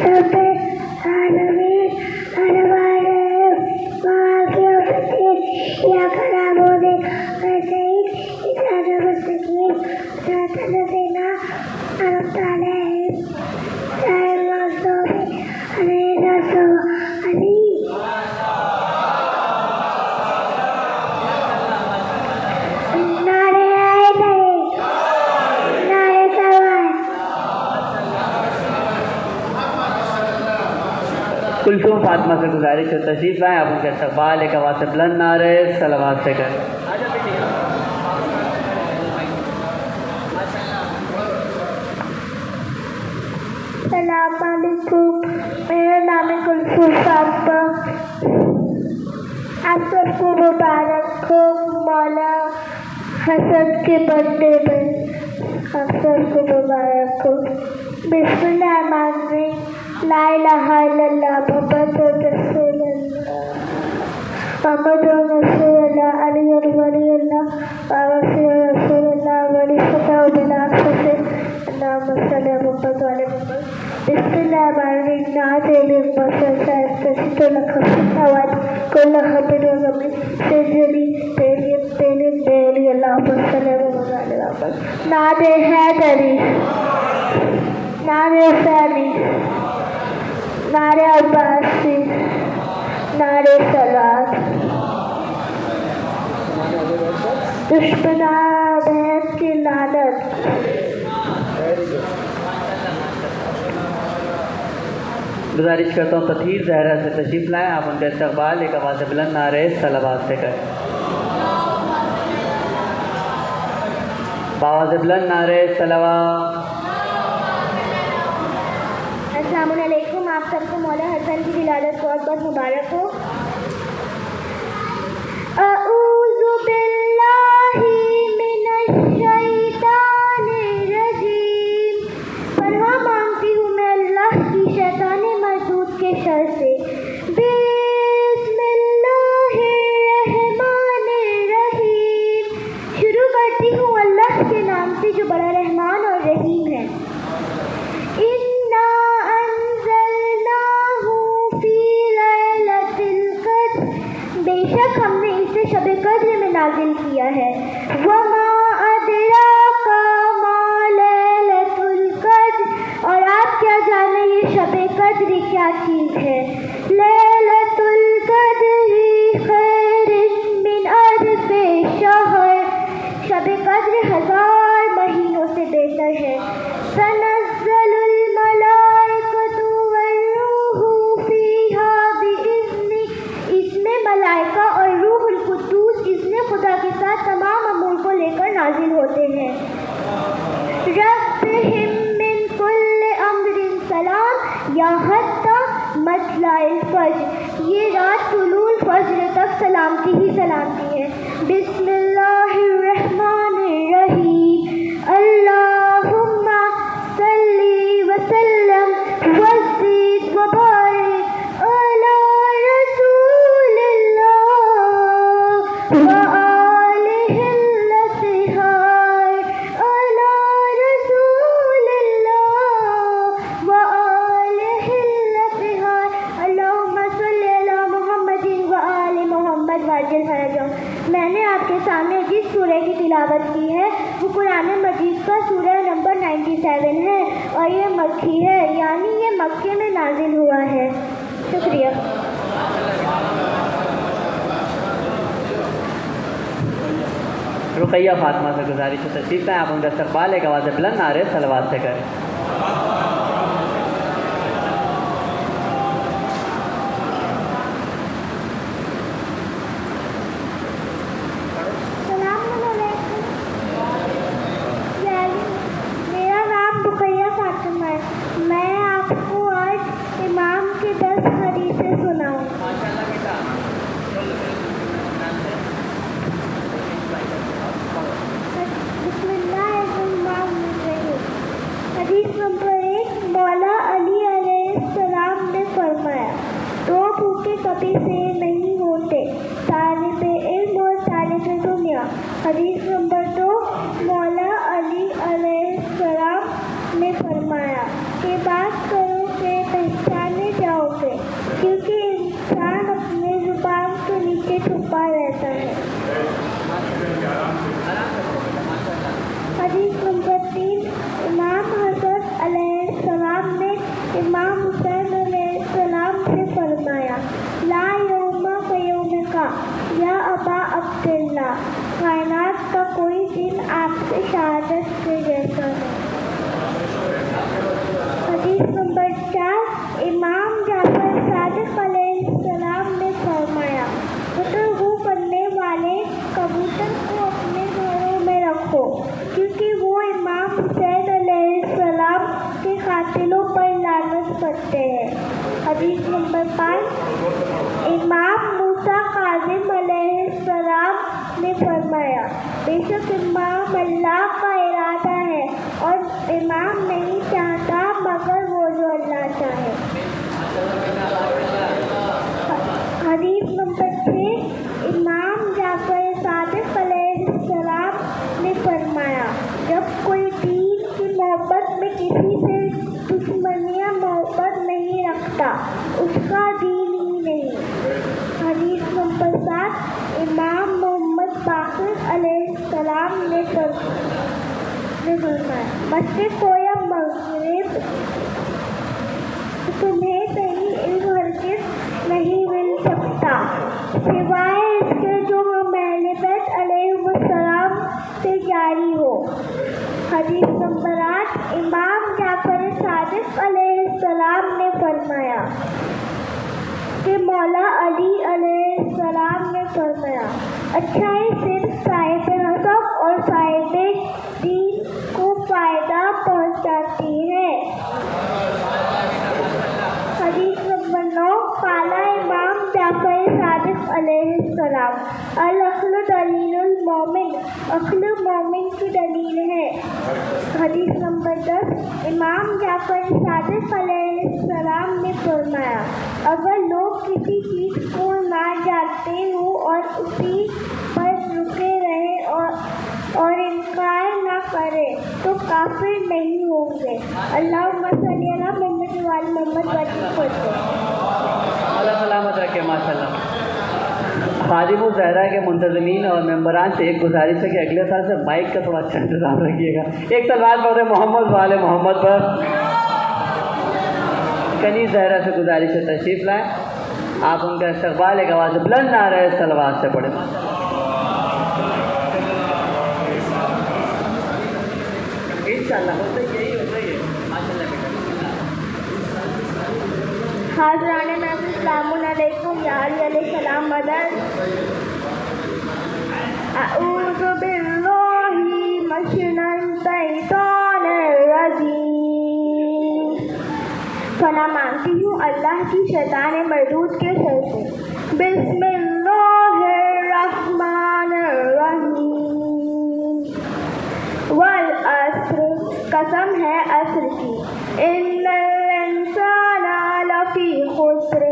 رب العالمین، ہمارے ماں کے فتح یا خراب ہونے ویسے ہی ادارہ مستقیم راتنا دینا عرب علیہ شاہر مصطفی علیہ رسول علی۔ نعرے حیدری، نعرے سوال۔ کلثوم فاطمہ سے گزارش ہے تشریف لائیں، آپ ان کا استقبال ایک آواز سے بلند نعرے صلوات سے کریں۔ السلام علیکم، میرا نام ہے کلثوم فاطمہ۔ آپ سب کو مبارک ہو مولا حسن کے برتھڈے میں، آپ سب کو مبارک ہو۔ بسم اللہ الرحمن الرحیم، لا الہ الا اللہ محمد رسول اللہ، محمد رسول اللہ، علی ولی اللہ، رسول اللہ، ولی فتح بلاک سے اللہم صلی علی محمد وعلی محمد۔ بسم اللہ الرحمن الرحیم، نازل المصر صاحب تشید الخفیف آواز کل خبر و غمی سجلی تیلیم دیلی اللہم صلی علی محمد وعلی محمد۔ نعرہ حیدری، نعرہ ثانی، نعرہ عباسی، نعرہ صلوات۔ دشمنان بہت کی لعنت۔ گزارش کرتا ہوں تطہیر زہرا سے تشریف لائیں، آپ ان کا استقبال ایک آواز بلند نعرے صلوات سے کریں۔ بآواز بلند نعرے صلوات۔ السلام علیکم، آپ سب کو مولا حسن کی ولادت بہت بہت مبارک ہو۔ اعوذ باللہ من الشیطان الرجیم، پناہ مانگتی ہوں میں اللہ کی شیطان مردود کے شر سے۔ بسم اللہ الرحمن الرحیم، شروع کرتی ہوں اللہ کے نام سے جو بڑا رحمان اور رحیم ہے۔ اِنَّا أَنزَلْنَاهُ فِي لَيْلَةِ الْقَدْرِ، بے شک ہم نے اسے شب قدر میں نازل کیا ہے۔ وَمَا أَدْرَاكَ مَا لَيْلَةُ الْقَدْرِ، اور آپ کیا جانے یہ شب قدر کیا چیز ہے۔ لَيْلَةُ الْقَدْرِ خَيْرٌ مِّنْ أَلْفِ شَهْرٍ، شب قدر 1000 مہینوں سے بہتر ہے۔ تنزل الملائکۃ والروح فیہا بإذن، اس میں ملائکہ اور روح القدوس اذن خدا کے ساتھ تمام امور کو لے کر نازل ہوتے ہیں۔ ربہم من کل امر سلام، یا حتی مطلع الفجر، یہ رات طلوع الفجر تک سلامتی ہی سلامتی ہے۔ بسم اللہ الرحمن الرحیم، اللہم صلی وسلم وزد وبارک علی کا سورہ نمبر 97 ہے اور یہ مکی ہے، یعنی یہ مکے میں نازل ہوا ہے۔ شکریہ۔ رقیہ فاطمہ سے گزارش ہے تشریف لائیں، آپ ان کا استقبال ایک آواز بلند نعرے صلوات سے کریں۔ میرا نام رقیہ فاطمہ ہے، میں آپ کو آج امام کی 10 حدیثیں سناؤں۔ بسم اللہ الرحمن الرحیم۔ حدیث نمبر 1، مولا علی علیہ السلام نے فرمایا، 2 بھوکے کبھی سے نہیں ہوتے، طالب علم اور طالب دنیا۔ حدیث نمبر 2، مولا علی علیہ السلام نے فرمایا کہ بات کرو کہ پہچانے جاؤ گے، کیونکہ انسان اپنے زبان کے نیچے چھپا رہتا ہے۔ حدیث نمبر 3، امام حسن علیہ السلام نے امام حسین علیہ السلام سے فرمایا، لا یوم کیومکا یا ابا عبداللہ، کائنات کا کوئی دن آپ سے شہادت کے جیسا ہے۔ حدیث نمبر 4، امام جعفر صادق علیہ السلام نے فرمایا، گفتگو کرنے والے کبوتر کو اپنے گھروں میں رکھو، کیونکہ وہ امام حسین علیہ السلام کے قاتلوں پر لعنت کرتے ہیں۔ حدیث نمبر 5، امام موسیٰ کاظم علیہ السلام نے فرمایا، بے شک امام اللہ کا ارادہ ہے اور امام نہیں چاہتا مگر وہ جو اللہ چاہے۔ حدیث نمبر 6، امام جعفر صادق علیہ السلام نے فرمایا، جب کوئی دین کی محبت میں کسی سے دشمنیاں محبت نہیں رکھتا، اس کا دین ہی نہیں۔ حدیث نمبر 7، امام محمد باقر علیہ السلام نے فرمایا، مشرق ہو یا مغرب، تمہیں کہیں علم ہرگز نہیں مل سکتا سوائے اس کے جو ہم اہل بیت علیہ السلام سے جاری ہو۔ حدیث نمبر 8، امام جعفر صادق علیہ السلام نے فرمایا کہ مولا علی علیہ السلام نے فرمایا، اچھائی صرف صاحب نسب اور صاحب دین کو فائدہ پہنچاتی ہے۔ حدیث نمبر 9، قال امام جعفر صادق علیہ السلام، العقل دلیل المومن، عقل مومن کی دلیل ہے۔ حدیث نمبر 10، امام جعفر صادق علیہ السلام نے فرمایا، اگر لوگ کسی چیز کو نہ جانتے ہوں اور اسی پر رکے رہے اور انکار نہ کرے تو کافر نہیں ہوں گے۔ اللہم صلی علی محمد و علی محمد وسلم۔ اللہ سلامت رکھے۔ ماشاء اللہ۔ خادم الزہرا کے منتظمین اور ممبران سے ایک گزارش ہے کہ اگلے سال سے مائک کا تھوڑا اچھا انتظام رکھیے گا۔ ایک سلوات پڑھ رہے محمد والے محمد پر۔ کنی زہرا سے گزارش ہے تشریف لائیں، آپ ان کا استقبال ایک آواز بلند نعرہ صلوات سے پڑھیں۔ انشاءاللہ ہوتا یہی ہوتا ہی ہے۔ ماشاءاللہ بیٹا۔ حاضران محفل السلام علیکم، یا علی علیہ السلام مدد۔ اعوذ باللہ من الشیطان الرجیم۔ پناہ مانگتی ہوں اللہ کی شیطان مردود کے شر سے۔ بسم اللہ الرحمن الرحیم۔ والعصر، قسم ہے عصر کی۔ ان الانسان لفی خسر،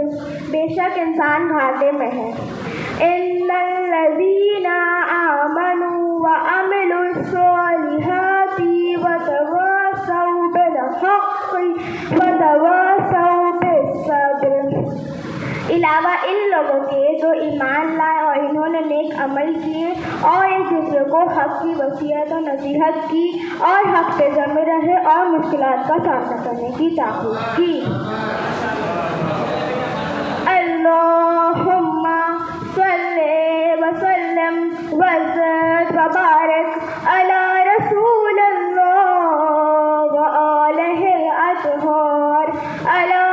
بے شک انسان گھاٹے میں ہے۔ ان الذین آمنوا وعملوا الصالحات وتواصوا بالحق وتواصوا بالصبر، علاوہ ان لوگوں کے جو ایمان لائے اور انہوں نے نیک नेक अमल किए और एक दूसरे को हक की वसीयत और नसीहत की और हक पे जमे रहे और मुश्किलात का सामना करने की ताक़ीद की। अल्लाहुम्मा सल्ली व सल्लिम व ज़िद व बारिक अला रसूलिल्लाह व आलिहिल अत्हार अला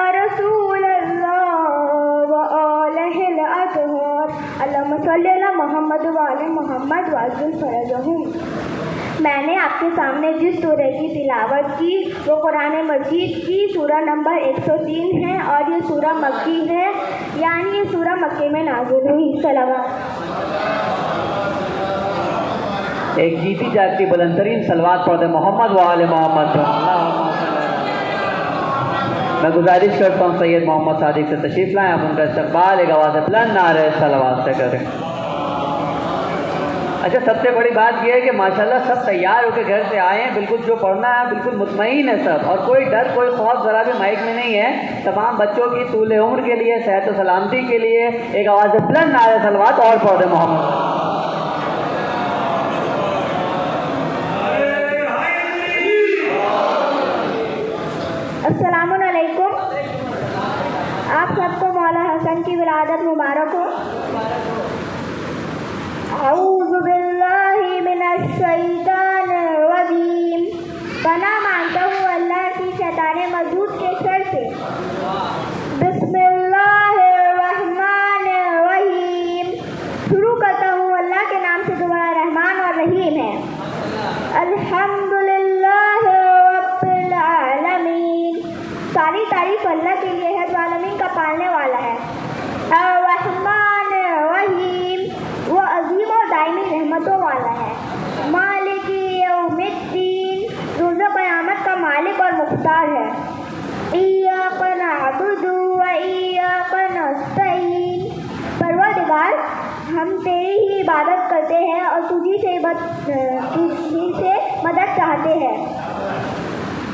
मोहम्मद वाले मोहम्मद वाजुल फरजहुम। मैंने आपके सामने जिस सूरह की तिलावत की वो कुरान मजीद की सूरह नंबर 103 है और ये सूरह मक्की है, यानी ये सूरह मक्के में नाज़िल हुई। सलावत। एक जीती जागती बुलंदतरीन सलवात पढ़ दे मोहम्मद वाले मोहम्मद। मैं गुजारिश करता हूँ सैयद मोहम्मद सादिक से तशरीफ़ लाएँ, आप उनका इस्तक़बाल एक आवाज़ बुलंद नारे सलावत से करें। अच्छा, सबसे बड़ी बात यह है कि माशाल्लाह सब तैयार होकर घर से आए हैं, बिल्कुल जो पढ़ना है बिल्कुल मुतमईन है सब, और कोई डर कोई खौफ ज़रा भी माइक में नहीं है। तमाम बच्चों की तूल उम्र के लिए, सेहत व सलामती के लिए एक आवाज़ बुलंद नारे सलावत और पढ़ दे मोहम्मद। अस्सलामु अलैकुम। आप सबको मौला हसन की विलादत मुबारक हो। औज़ु बिल्लाहि मिनश शैतानिर रजीम। पनाह मांगता हूँ अल्लाह की शैतान मरदूद के शर से। बिस्मिल्लाहिर रहमानिर रहीम। शुरू करता हूँ अल्लाह के नाम से जो बड़ा रहमान और रहीम है। अल्हम्दुलिल्लाहि रब्बिल आलमीन। सारी तारीफ अल्लाह के लिए है जो आलमीन का पालने वाला है। अर्रहमानिर रहीम, वो अजीम और दायमी रहमतों वाला है। मालिकी यौमिद्दीन, रोज़ क़यामत का मालिक और मुख्तार है। इय्याका नअबुदु व इय्याका नस्तईन। परवरदिगार, हम तेरी ही इबादत करते हैं और तुझी से मदद चाहते हैं।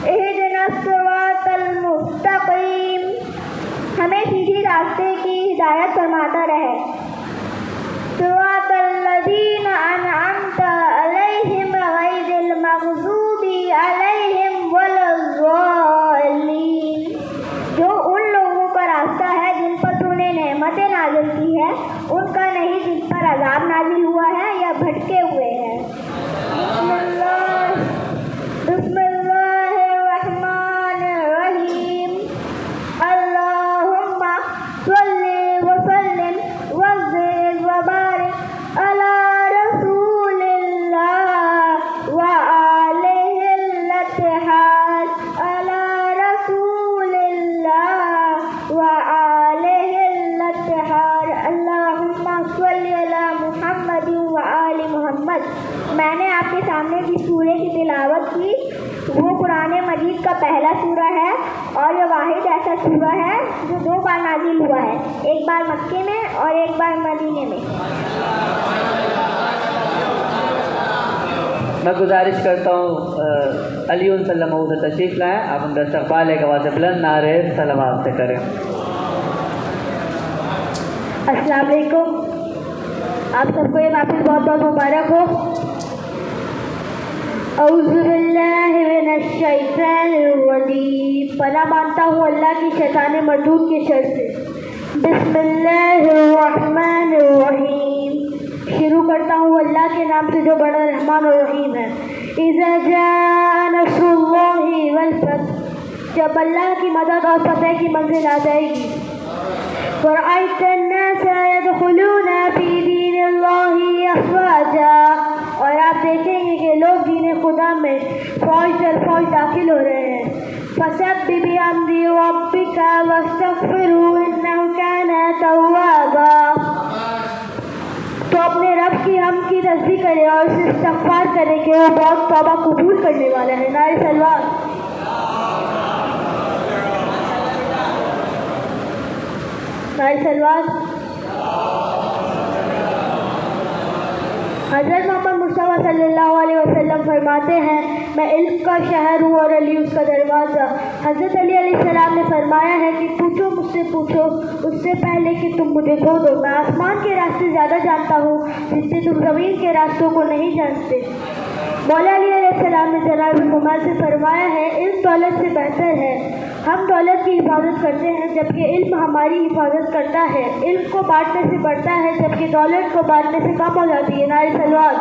इहदिनस सिरातल मुस्तक़ीम, हमें सीधी रास्ते की हिदायत फरमाता रहे। सिरातल लज़ीना अनअमता अलैहिम गैरिल मग़ज़ूबी अलैहिम वलज़्ज़ालिन। जो उन लोगों का रास्ता है जिन पर तूने नेमतें नाज़िल की है, उनका नहीं जिन पर अज़ाब नाज़िल हुआ है या भटके हुए हैं। मैंने आपके सामने जिस सूरे की तिलावत की वो कुरान मजीद का पहला सूरा है और ये वाहिद ऐसा सूरा है जो 2 बार नाजिल हुआ है, एक बार मक्के में और एक बार मदीने में। मैं गुजारिश करता हूँ अली सल्लल्लाहु अलैहि वसल्लम तशरीफ़ लाएँ, आप उनका इस्तक़बाल एक आवाज़ बुलंद नारे सलावत से करें। अस्सलाम वालेकुम। आप सबको ये महफिल बहुत बहुत मुबारक हो। औज़ु बिल्लाहि मिनश शैतानिर रजीम। पनाह मांगता हूँ अल्लाह की शैतान मरदूद के शर से। बिस्मिल्लाहिर रहमानिर रहीम। शुरू करता हूँ अल्लाह के नाम से जो बड़ा रहमान और रहीम है। इज़ा जाअ नस्रुल्लाहि वल फतह, जब अल्लाह की मदद और फतह की मंजिल आ जाएगी। फ़रअयत अन्नास यदखुलूना फ़ी दीनिल्लाहि अफ़वाजा, और आप देखेंगे कि लोग दीन खुदा में फ़ौज दर फ़ौज दाखिल हो रहे हैं। फसब्बिह बिहम्दि रब्बिका वस्तग़फ़िरहू इन्नहू काना तव्वाबा। तो अपने रब की हम की तस्बीह करें और उसे इस्तग़फ़ार करें कि वो बहुत तौबा कबूल करने वाला है। नारे सलवात। नारे सलवात। हज़रत मोहम्मद मुस्तफ़ा सल्लल्लाहु अलैहि वसल्लम फरमाते हैं, मैं इल्म का शहर हूँ और अली उसका दरवाज़ा। हज़रत अली अलैहिस्सलाम ने फरमाया है कि पूछो मुझसे पूछो, उससे पहले कि तुम मुझे खो दो। मैं आसमान के रास्ते ज़्यादा जानता हूँ जिससे तुम ज़मीन के रास्तों को नहीं जानते। मौला अली अलैहिस्सलाम ने जनाब उमर से फरमाया है, इल्म दौलत से बेहतर है। हम दौलत की हिफाजत करते हैं जबकि इल्म हमारी हिफाजत करता है। इल्म को बांटने से बढ़ता है जबकि दौलत को बांटने से कम हो जाती है। नारे सलवात।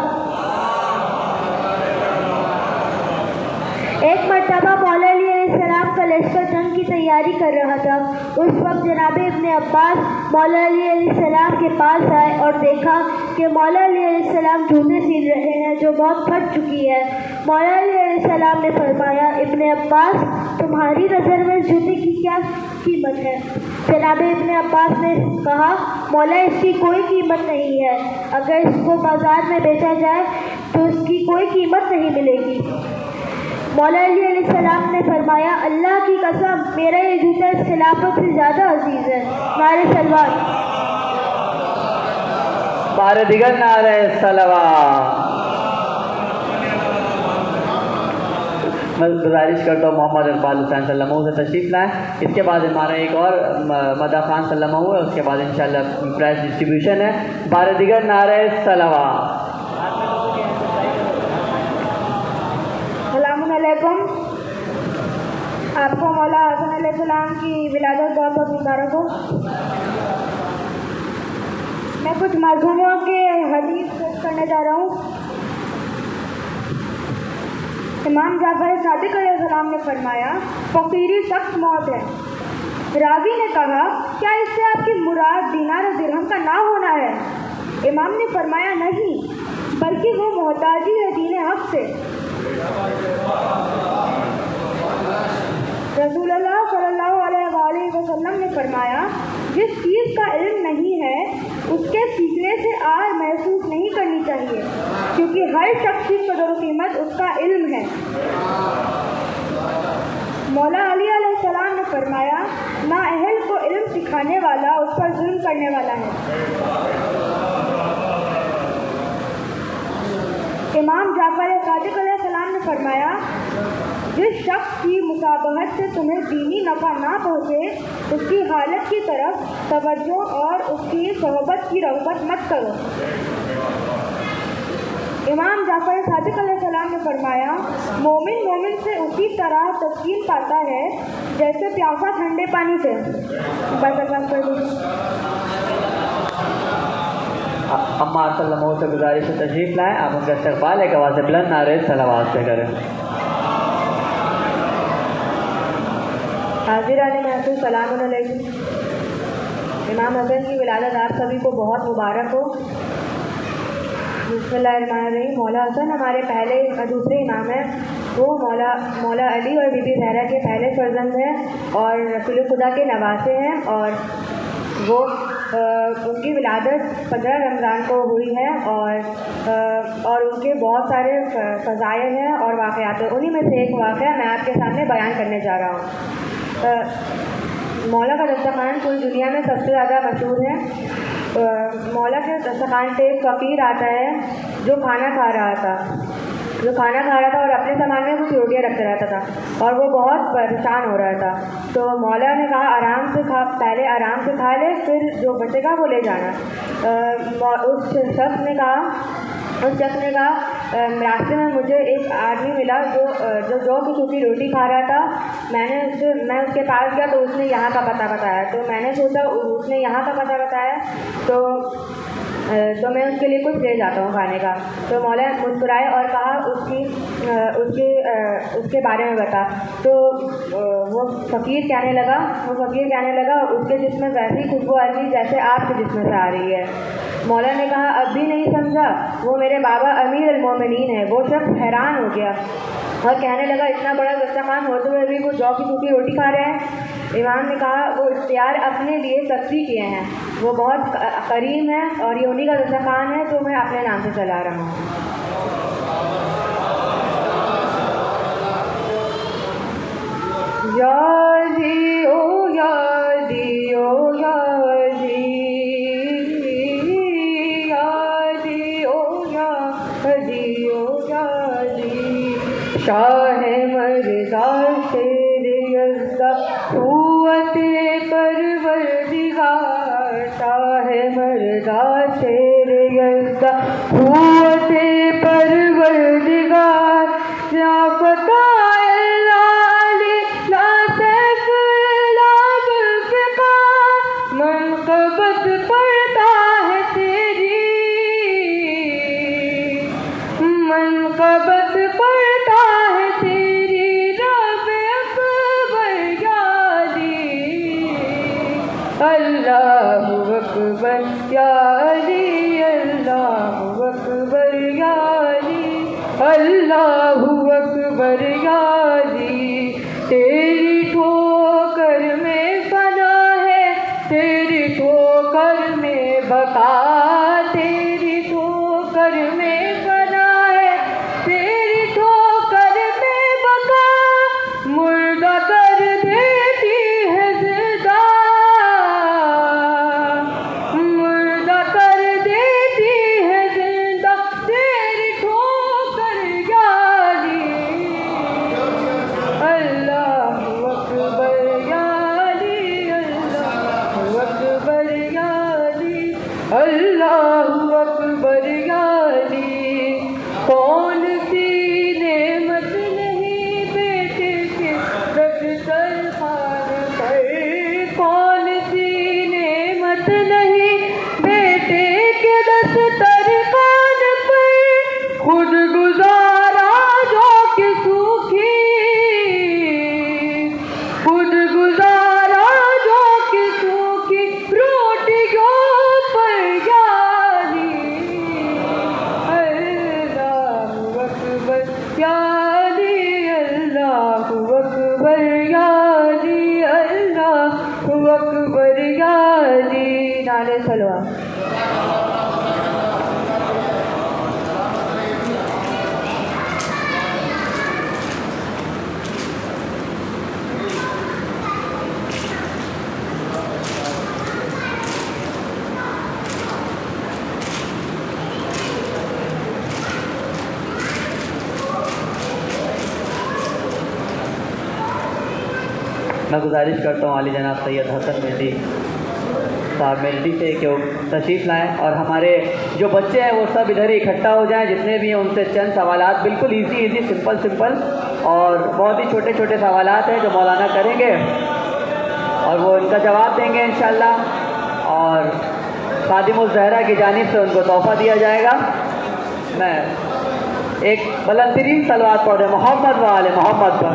एक मरतबा मौला अली अलैहिस्सलाम का लश्कर जंग की तैयारी कर रहा था। उस वक्त जनाब इब्ने अब्बास मौला अली अलैहिस्सलाम के पास आए और देखा कि मौला अली अलैहिस्सलाम जूते सील रहे हैं जो बहुत फट चुकी है। मौला अली अलैहिस्सलाम ने फरमाया, इब्ने अब्बास, तुम्हारी नज़र में जूते की क्या कीमत है? जनाब इब्ने अब्बास ने कहा, मौला, इसकी कोई कीमत नहीं है। अगर इसको बाज़ार में बेचा जाए तो इसकी कोई कीमत नहीं मिलेगी। मौला अली अलैहिस्सलाम ने फरमाया, अल्लाह की कसम, मेरा ये जूता इस खिलाफत से ज़्यादा अजीज़ है। नारे सलवात। बार दिगर नारे सलवात। मैं गुजारिश करता हूँ मोहम्मद इकबाल हुसैन सल्लल्लाहु से तशरीफ़ लाएँ। इसके बाद हमारा एक और मदा खान सल्लल्लाहु है, उसके बाद इंशाल्लाह प्राइज़ डिस्ट्रीब्यूशन है। बार दिगर नारे सलवात। अस्सलामुअलैकुम। आपको मौला हसन अलैहिस्सलाम की विलादत बहुत बहुत मुबारक हो। मैं कुछ मज़हूमों के हदीस पेश करने जा रहा हूँ। इमाम जाफ़र सादिक़ अलैहिस्सलाम ने फरमाया, फ़कीरी सख्त मौत है। रावी ने कहा, क्या इससे आपकी मुराद दीनार और दिरहम का ना होना है? इमाम ने फरमाया, नहीं, बल्कि वो मोहताजी है दीन हक़ से। रसूलुल्लाह सल्लल्लाहु अलैहि वसल्लम ने फरमाया, जिस चीज़ का इल्म नहीं है उसके सीखने से आर महसूस नहीं करनी चाहिए, क्योंकि हर शख्स की कदर कीमत उसका इल्म है। मौला अली अलैहिस्सलाम ने फरमाया, नाअहल को इल्म सिखाने वाला उस पर जुल्म करने वाला है। इमाम जाफ़र सादिक़ अलैहिस्सलाम ने फरमाया, जिस शख्स की मुसाबहत से तुम्हें दीनी नफ़ा ना पहुँचे उसकी हालत की तरफ तवज्जो और उसकी सोहबत की रग़बत मत करो। इमाम जाफ़र सादिक़ अलैहिस्सलाम ने फरमाया, मोमिन से उसी तरह तस्कीन पाता है जैसे प्यासा ठंडे पानी से। अम्मा सल्लल्लाहु से गुजारिश से तशरीफ़ लाएँ। आप उनका इस्तक़बाल एक आवाज़ बुलंद नारे सलावत से करें। हाज़िरान महफ़िल सलाम अलैकुम। इमाम हसन की विलादत आप सभी को बहुत मुबारक हो। बिस्मिल्लाहिर्रहमानिर्रहीम। मौला हसन हमारे पहले दूसरे इमाम हैं। वो मौला अली और बीबी ज़हरा के पहले फर्जंद हैं और रसूल खुदा के नवासे हैं, और वो उनकी विलादत 15 रमज़ान को हुई है, और उनके बहुत सारे फ़ज़ाइल हैं और वाक़यात हैं। उन्हीं में से एक वाक़या मैं आपके सामने बयान करने जा रहा हूँ। मौला का दस्तरख़्वान पूरी दुनिया में सबसे ज़्यादा मशहूर है। मौला के दस्तरख़्वान पे एक फ़कीर आता है जो खाना खा रहा था और अपने सामान में कुछ रोटियाँ रखते रहता था और वो बहुत परेशान हो रहा था। तो मौला ने कहा, पहले आराम से खा ले, फिर जो बचेगा वो ले जाना। उस शख्स ने कहा, रास्ते में मुझे एक आदमी मिला जो जौ की सूखी रोटी खा रहा था। मैं उसके पास गया तो उसने यहाँ का पता बताया। तो मैंने सोचा उसने यहाँ का पता बताया तो मैं उसके लिए कुछ ले जाता हूँ खाने का। तो मौला मुस्कुराए और कहा, उसके बारे में बता। तो वो फ़कीर कहने लगा उसके जिस्म वैसी खुशबू आ रही जैसे आपके जिस्म से आ रही है। मौला ने कहा, अब भी नहीं समझा? वो मेरे बाबा अमीर अल मोमिनीन है। वो शख्स हैरान हो गया और कहने लगा, इतना बड़ा दस्तरख़्वान होते हुए भी वो जौ की सूखी रोटी खा रहे हैं। इमाम ने कहा, वो इख्तियार अपने लिए तस्बीह किए हैं, वो बहुत करीम है और ये उन्हीं का दस्तरख़्वान है तो मैं अपने नाम से चला रहा हूँ। यादी ओ यादी ओ यादी, यादी ओ यादी ओ شاہ مرزا شیر یزدہ قوت پروردگار، شاہ مرزا شیر یزدہ قوت پروردگار، لا فتح العالی لا سیف لا ذوالفقار، منقبت پڑتا ہے تیری، منقبت پڑتا ہے تیری رب اکبر یا علی، اللہ اکبر یا علی، اللہ اکبر یا علی، اللہ اکبر یا علی، تیری ٹھوکر میں فنا ہے، تیری ٹھوکر میں بقا، تیری ٹھوکر میں فنا ہے، تیری ٹھوکر میں بقا، مردہ کر دیتی ہے زندہ، مردہ کر دیتی ہے زندہ، تیری ٹھوکر یا علی، اللہ اکبر یا علی، اللہ اکبر یا علی، اللہ اکبر یا علی، کون سی نعمت نہیں بیٹے کے دسترخوان پر، کون سی نعمت نہیں بیٹے کے دسترخوان پر، خود گزارا جو کہ سوکھی، خود گزارا جو کہ سوکھی روٹیوں پر یا علی، اللہ اکبر یا علی، اللہ اکبر یا علی، اللہ اکبر یا علی، نعرہ صلوات۔ میں گزارش کرتا ہوں عالی جناب سید حسن مہدی صاحب ملٹی سے کہ وہ تشریف لائیں، اور ہمارے جو بچے ہیں وہ سب ادھر ہی اکٹھا ہو جائیں، جتنے بھی ہیں ان سے چند سوالات بالکل ایزی سمپل اور بہت ہی چھوٹے چھوٹے سوالات ہیں جو مولانا کریں گے اور وہ ان کا جواب دیں گے انشاءاللہ، اور خادم الزہرا کی جانب سے ان کو تحفہ دیا جائے گا۔ میں ایک بلند ترین صلوات پڑھ رہے محمد و آل محمد پر۔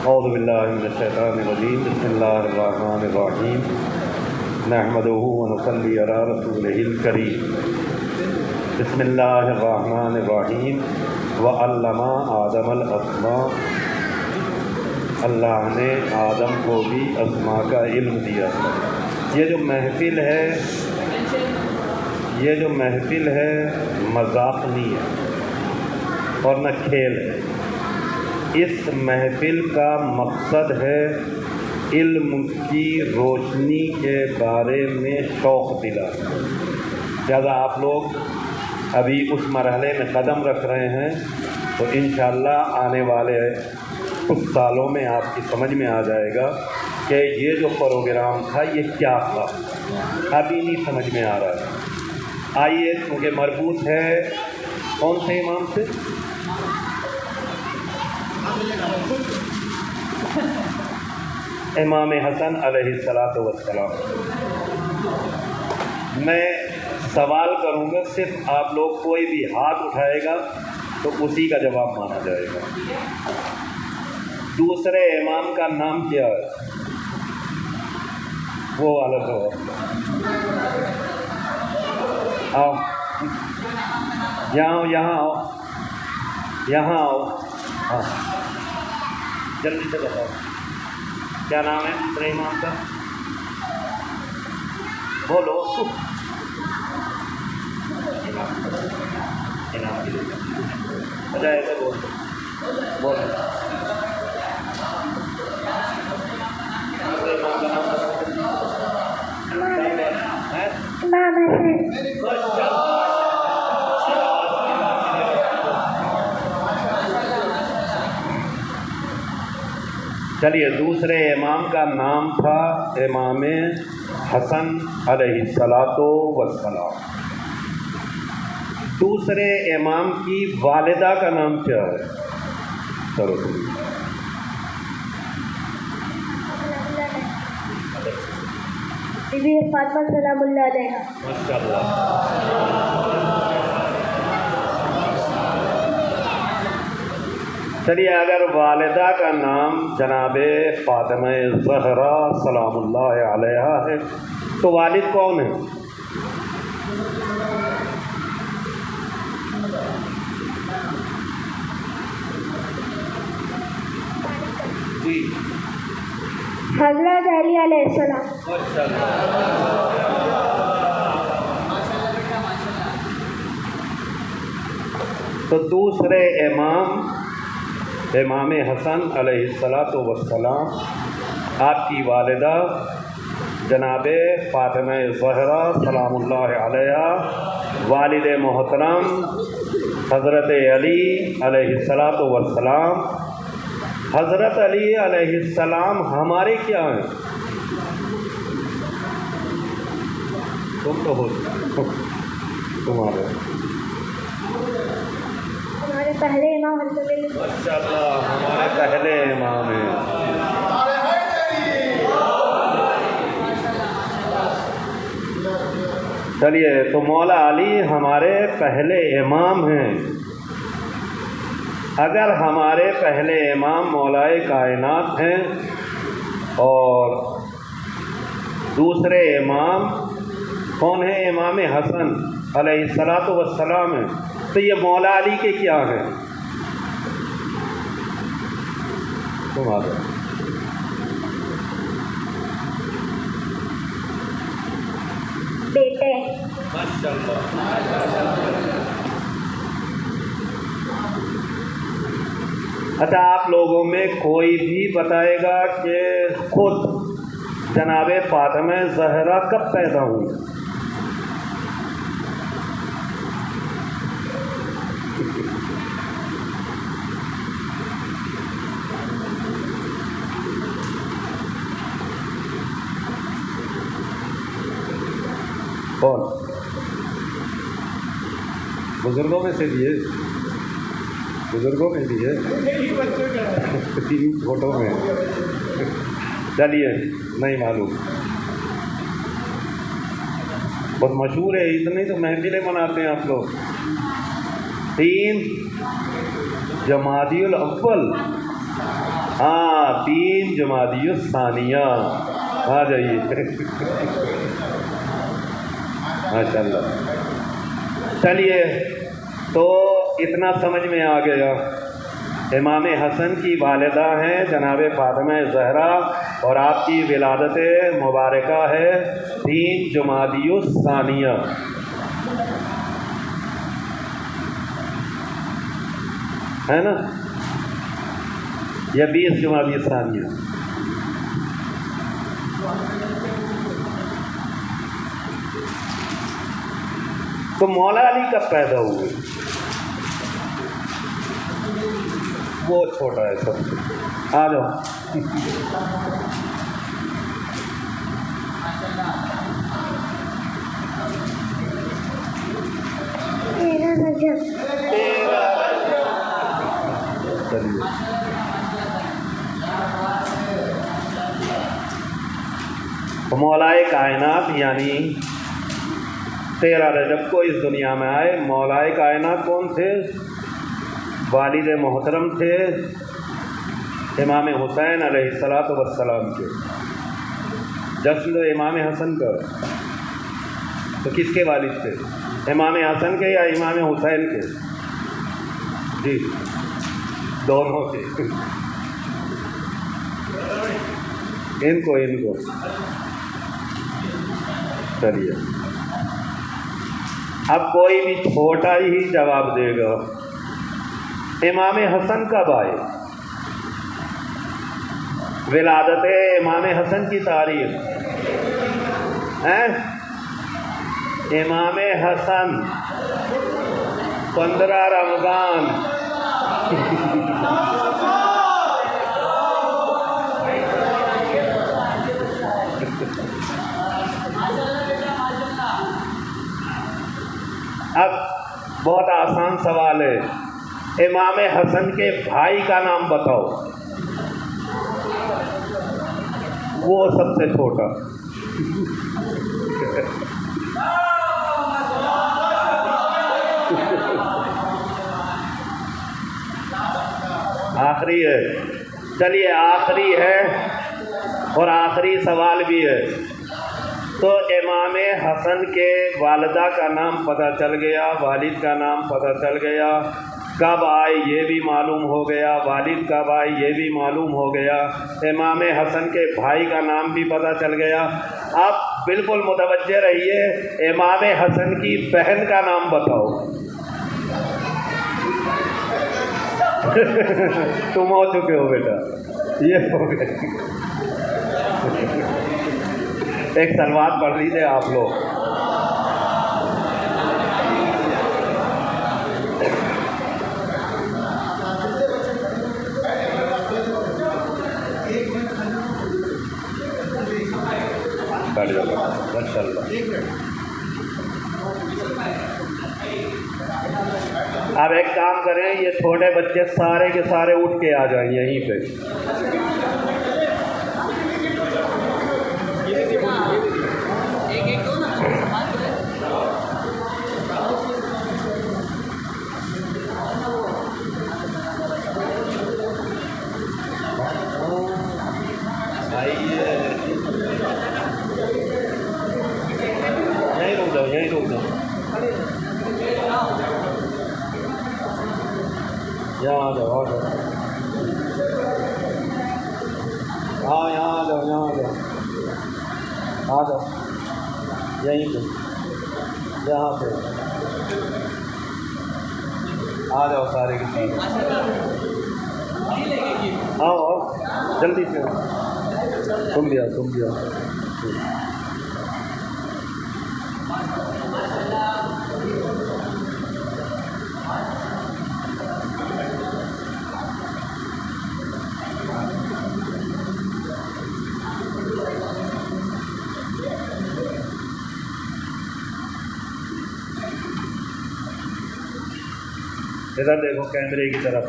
اعوذ باللہ من الشیطان الرجیم، بسم اللہ الرحمن الرحیم، نحمدہ ونصلی علی رسولہ الکریم، بسم اللہ الرحمن الرحیم، وعلم آدم الاسماء، اللہ نے آدم کو بھی اسماء کا علم دیا۔ یہ جو محفل ہے مذاق نہیں ہے اور نہ کھیل ہے، اس محفل کا مقصد ہے علم کی روشنی کے بارے میں شوق دلانا۔ لہٰذا آپ لوگ ابھی اس مرحلے میں قدم رکھ رہے ہیں تو انشاءاللہ آنے والے کچھ سالوں میں آپ کی سمجھ میں آ جائے گا کہ یہ جو پروگرام تھا یہ کیا تھا، ابھی نہیں سمجھ میں آ رہا ہے۔ آئیے، کیونکہ مربوط ہے کون سے امام سے؟ امام حسن علیہ السلام۔ میں سوال کروں گا، صرف آپ لوگ کوئی بھی ہاتھ اٹھائے گا تو اسی کا جواب مانا جائے گا۔ دوسرے امام کا نام کیا ہے؟ وہ والا جواب۔ آؤ یہاں آؤ، یہاں آؤ۔ ہاں जल्दी से बताओ क्या नाम है दूसरे इमाम का, बोलो। इनाम अच्छा ऐसे बोल बोलो। दूसरे इमाम का नाम बताओ। चलिए, दूसरे इमाम का नाम था इमाम हसन अलैहिस्सलातो वस्सलाम। दूसरे इमाम की वालिदा का नाम क्या है? चलो बीबी फातिमा सलामुल्लाह अलैहा। माशाअल्लाह। चलिए, अगर वालिदा का नाम जनाबे फातिमा ज़हरा सलामुल्लाह अलैहा है तो वालिद कौन है? जी, हज़रत अली अलैहिस्सलाम। तो दूसरे इमाम इमाम हसन अलैहिस्सलातु वस्सलाम, आपकी वालिदा जनाबे फातिमा ज़हरा सलामुल्लाह अलैहा, वालिद मोहतरम हज़रत अली अलैहिस्सलातु वस्सलाम। हज़रत अली अलैहिस्सलाम हमारे क्या हैं? तुम तो हो तुम्हारे हमारे पहले इमाम हज़रत अली। माशाअल्लाह, हमारे पहले इमाम हैं। चलिए, तो मौला अली हमारे पहले इमाम हैं। अगर हमारे पहले इमाम मौलाए कायनात हैं और दूसरे इमाम कौन है? इमाम हसन अलैहिस्सलातु वस्सलाम हैं, तो ये मौला अली के क्या हैं? तुम आ जाओ। बेटे। अच्छा, आप लोगों में कोई भी बताएगा कि खुद जनाबे फातिमा ज़हरा कब पैदा हुई? कौन? बुजुर्गों में से भी है, बुजुर्गों में भी है, तीन फोटो में। चलिए, नहीं मालूम, बहुत मशहूर है, इतनी तो महफिलें मनाते हैं आप लोग। 3 जमादियुल अव्वल, हाँ 3 जमादियुल सानिया। आ जाइए माशाअल्लाह। चलिए, तो इतना समझ में आ गया। इमाम हसन की वालिदा हैं जनाब फातिमा ज़हरा और आपकी विलादत मुबारका है 3 जुमादियुस सानिया। है ना, या 20 जुमादियुस सानिया। तो मौला अली कब पैदा हुए? वो छोटा है सबसे। आ जाओ। चलिए, तो मौलाए कायनात यानी 13 रजब को इस दुनिया में आए। मौलाए कायनात कौन थे? वालिद मोहतरम थे इमाम हुसैन अलैहिस्सलातु वस्सलाम के। जश्न इमाम हसन का, तो किसके वालिद थे? इमाम हसन के या इमाम हुसैन के? जी, दोनों के। इनको चलिए, अब कोई भी छोटा ही जवाब देगा। इमाम हसन कब आए? विलादत इमाम हसन की तारीख है? इमाम हसन 15 रमज़ान अब बहुत आसान सवाल है, इमाम हसन के भाई का नाम बताओ, वो सबसे छोटा। आखिरी है, चलिए आखिरी है और आखिरी सवाल भी है। तो इमाम हसन के वालिदा का नाम पता चल गया, वालिद का नाम पता चल गया, कब आए ये भी मालूम हो गया, वालिद कब आए ये भी मालूम हो गया, इमाम हसन के भाई का नाम भी पता चल गया। अब बिल्कुल मुतवज्जे रहिए, इमाम हसन की बहन का नाम बताओ। तुम हो चुके हो बेटा, ये हो गए। एक सलवात पढ़ लीजिए आप लोग। अब एक काम करें, ये छोटे बच्चे सारे के सारे उठ के आ जाएं यहीं पे। यहीं रुक जाओ, यहाँ आ जाओ, हाँ यहाँ आ जाओ, आ जाओ यहीं पे, यहाँ पे आ जाओ सारे के सारे, आओ जल्दी से, तुम भी आओ। इधर देखो कैमरे की तरफ।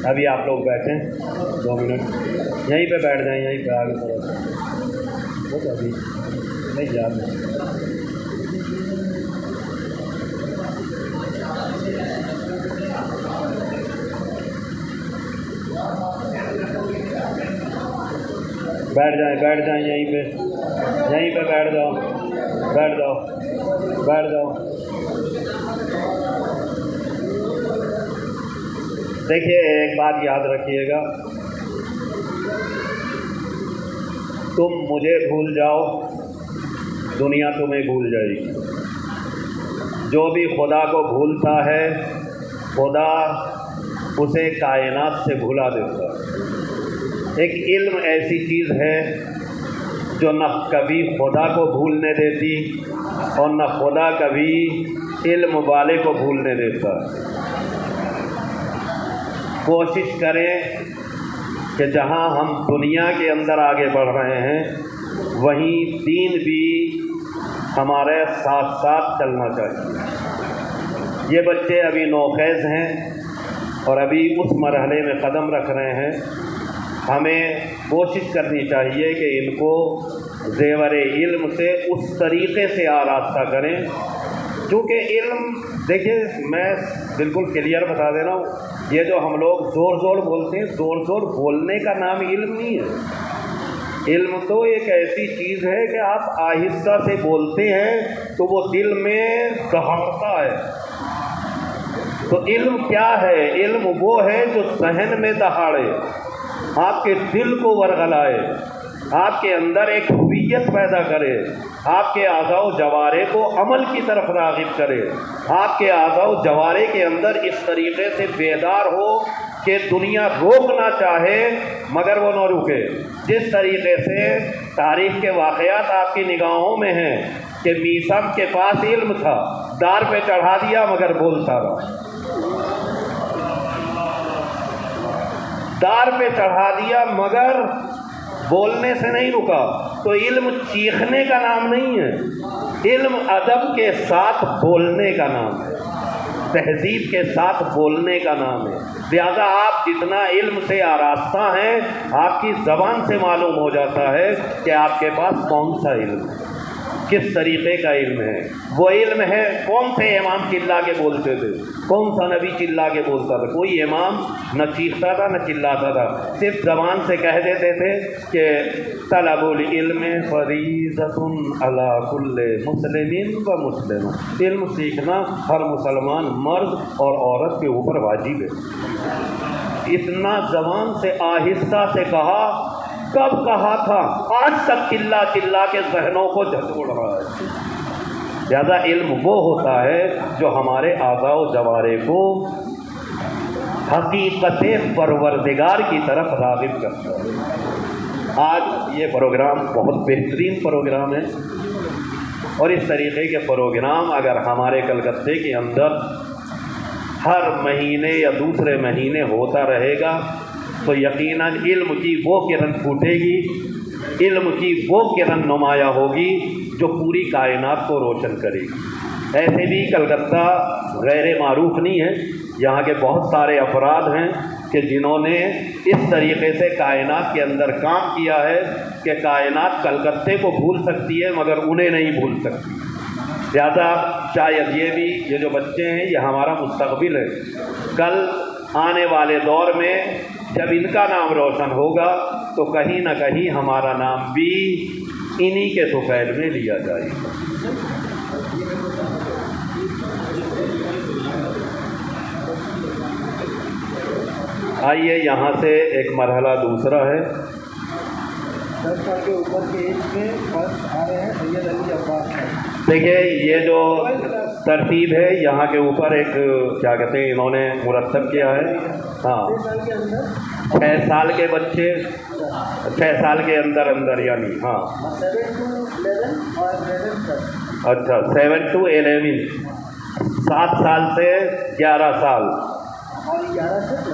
अभी आप लोग बैठें 2 मिनट, यहीं पे बैठ जाएं, यहीं पे आगे तरफ वो तो अभी नहीं याद है। बैठ जाएं यहीं पे बैठ जाओ। देखिए एक बात याद रखिएगा, तुम मुझे भूल जाओ, दुनिया तुम्हें भूल जाएगी। जो भी खुदा को भूलता है, खुदा उसे कायनात से भुला देता है। एक इल्म ऐसी चीज़ है जो न कभी खुदा को भूलने देती और न खुदा कभी इल्म वाले को भूलने देता। कोशिश करें कि जहां हम दुनिया के अंदर आगे बढ़ रहे हैं, वहीं दीन भी हमारे साथ साथ चलना चाहिए। ये बच्चे अभी नौखैज़ हैं और अभी उस मरहले में कदम रख रहे हैं। हमें कोशिश करनी चाहिए कि इनको ज़ेवर इल्म से उस तरीक़े से आरास्ता करें, क्योंकि इल्म देखिए मैं बिल्कुल क्लियर बता दे रहा हूँ, ये जो हम लोग ज़ोर ज़ोर बोलते हैं, ज़ोर ज़ोर बोलने का नाम इल्म नहीं है। इल्म तो एक ऐसी चीज़ है कि आप आहिस्ता से बोलते हैं तो वो दिल में दहाड़ता है। तो इल्म क्या है? इल्म वो है जो सहन में दहाड़े, आपके दिल को वरगलाए, आपके अंदर एक हुवियत पैदा करे, आपके आज़ाओ जवारे को अमल की तरफ राग़िब करे, आपके आज़ाओ जवारे के अंदर इस तरीक़े से बेदार हो कि दुनिया रोकना चाहे मगर वो न रुके। जिस तरीक़े से तारीख़ के वाक़यात आपकी निगाहों में हैं कि मीसम के पास इल्म था, दार पे चढ़ा दिया मगर बोलता रहा, दार पे चढ़ा दिया मगर बोलने से नहीं रुका। तो इल्म चीखने का नाम नहीं है, इल्म अदब के साथ बोलने का नाम है, तहजीब के साथ बोलने का नाम है। लिहाजा आप जितना इल्म से आरास्ता हैं, आपकी ज़बान से मालूम हो जाता है कि आपके पास कौन सा इल्म है, किस तरीक़े का इल्म है। वो इल्म है, कौन से इमाम चिल्ला के बोलते थे, कौन सा नबी चिल्ला के बोलता था? कोई इमाम न चीखता था न चिल्लाता था, सिर्फ ज़बान से कह देते थे कि तलबुल इल्म फरीज़तुन अला कुल्ले मुस्लिमिन व मुस्लिमा, इल्म सीखना हर मुसलमान मर्द और औरत के ऊपर वाजिब है। इतना ज़बान से आहिस्ता से कहा, कब कहा था? आज तक चिल्ला चिल्ला के ज़हनों को झकझोर रहा है। ज़्यादा इल्म वो होता है जो हमारे आज़ाओ जवारे को हकीकत परवरदिगार की तरफ राग़िब करता है। आज ये प्रोग्राम बहुत बेहतरीन प्रोग्राम है और इस तरीक़े के प्रोग्राम अगर हमारे कलकत्ते के अंदर हर महीने या दूसरे महीने होता रहेगा तो यकीनन इल्म की वो किरण फूटेगी, इल्म की वो किरण नुमाया होगी जो पूरी कायनात को रोशन करेगी। ऐसे भी कलकत्ता गैर मारूफ नहीं है, यहाँ के बहुत सारे अफराद हैं कि जिन्होंने इस तरीक़े से कायनात के अंदर काम किया है कि कायनात कलकत्ते को भूल सकती है मगर उन्हें नहीं भूल सकती। लिहाजा शायद ये जो बच्चे हैं ये हमारा मुस्तक़बिल है। कल आने वाले दौर में जब इनका नाम रोशन होगा तो कहीं ना कहीं हमारा नाम भी इन्हीं के तुफ़ैल में लिया जाएगा। आइए यहाँ से एक मरहला दूसरा है। 10 साल के ऊपर के एज में फर्स्ट आ रहे हैं सैयद अली अब्बास। देखिए ये जो तरतीब है यहाँ के ऊपर एक क्या कहते हैं इन्होंने मुरतब किया है। हाँ 6 साल के बच्चे 6 साल के अंदर यानी हाँ 7 to 11 और 11 तक। अच्छा 7 to 11 7 साल से 11 साल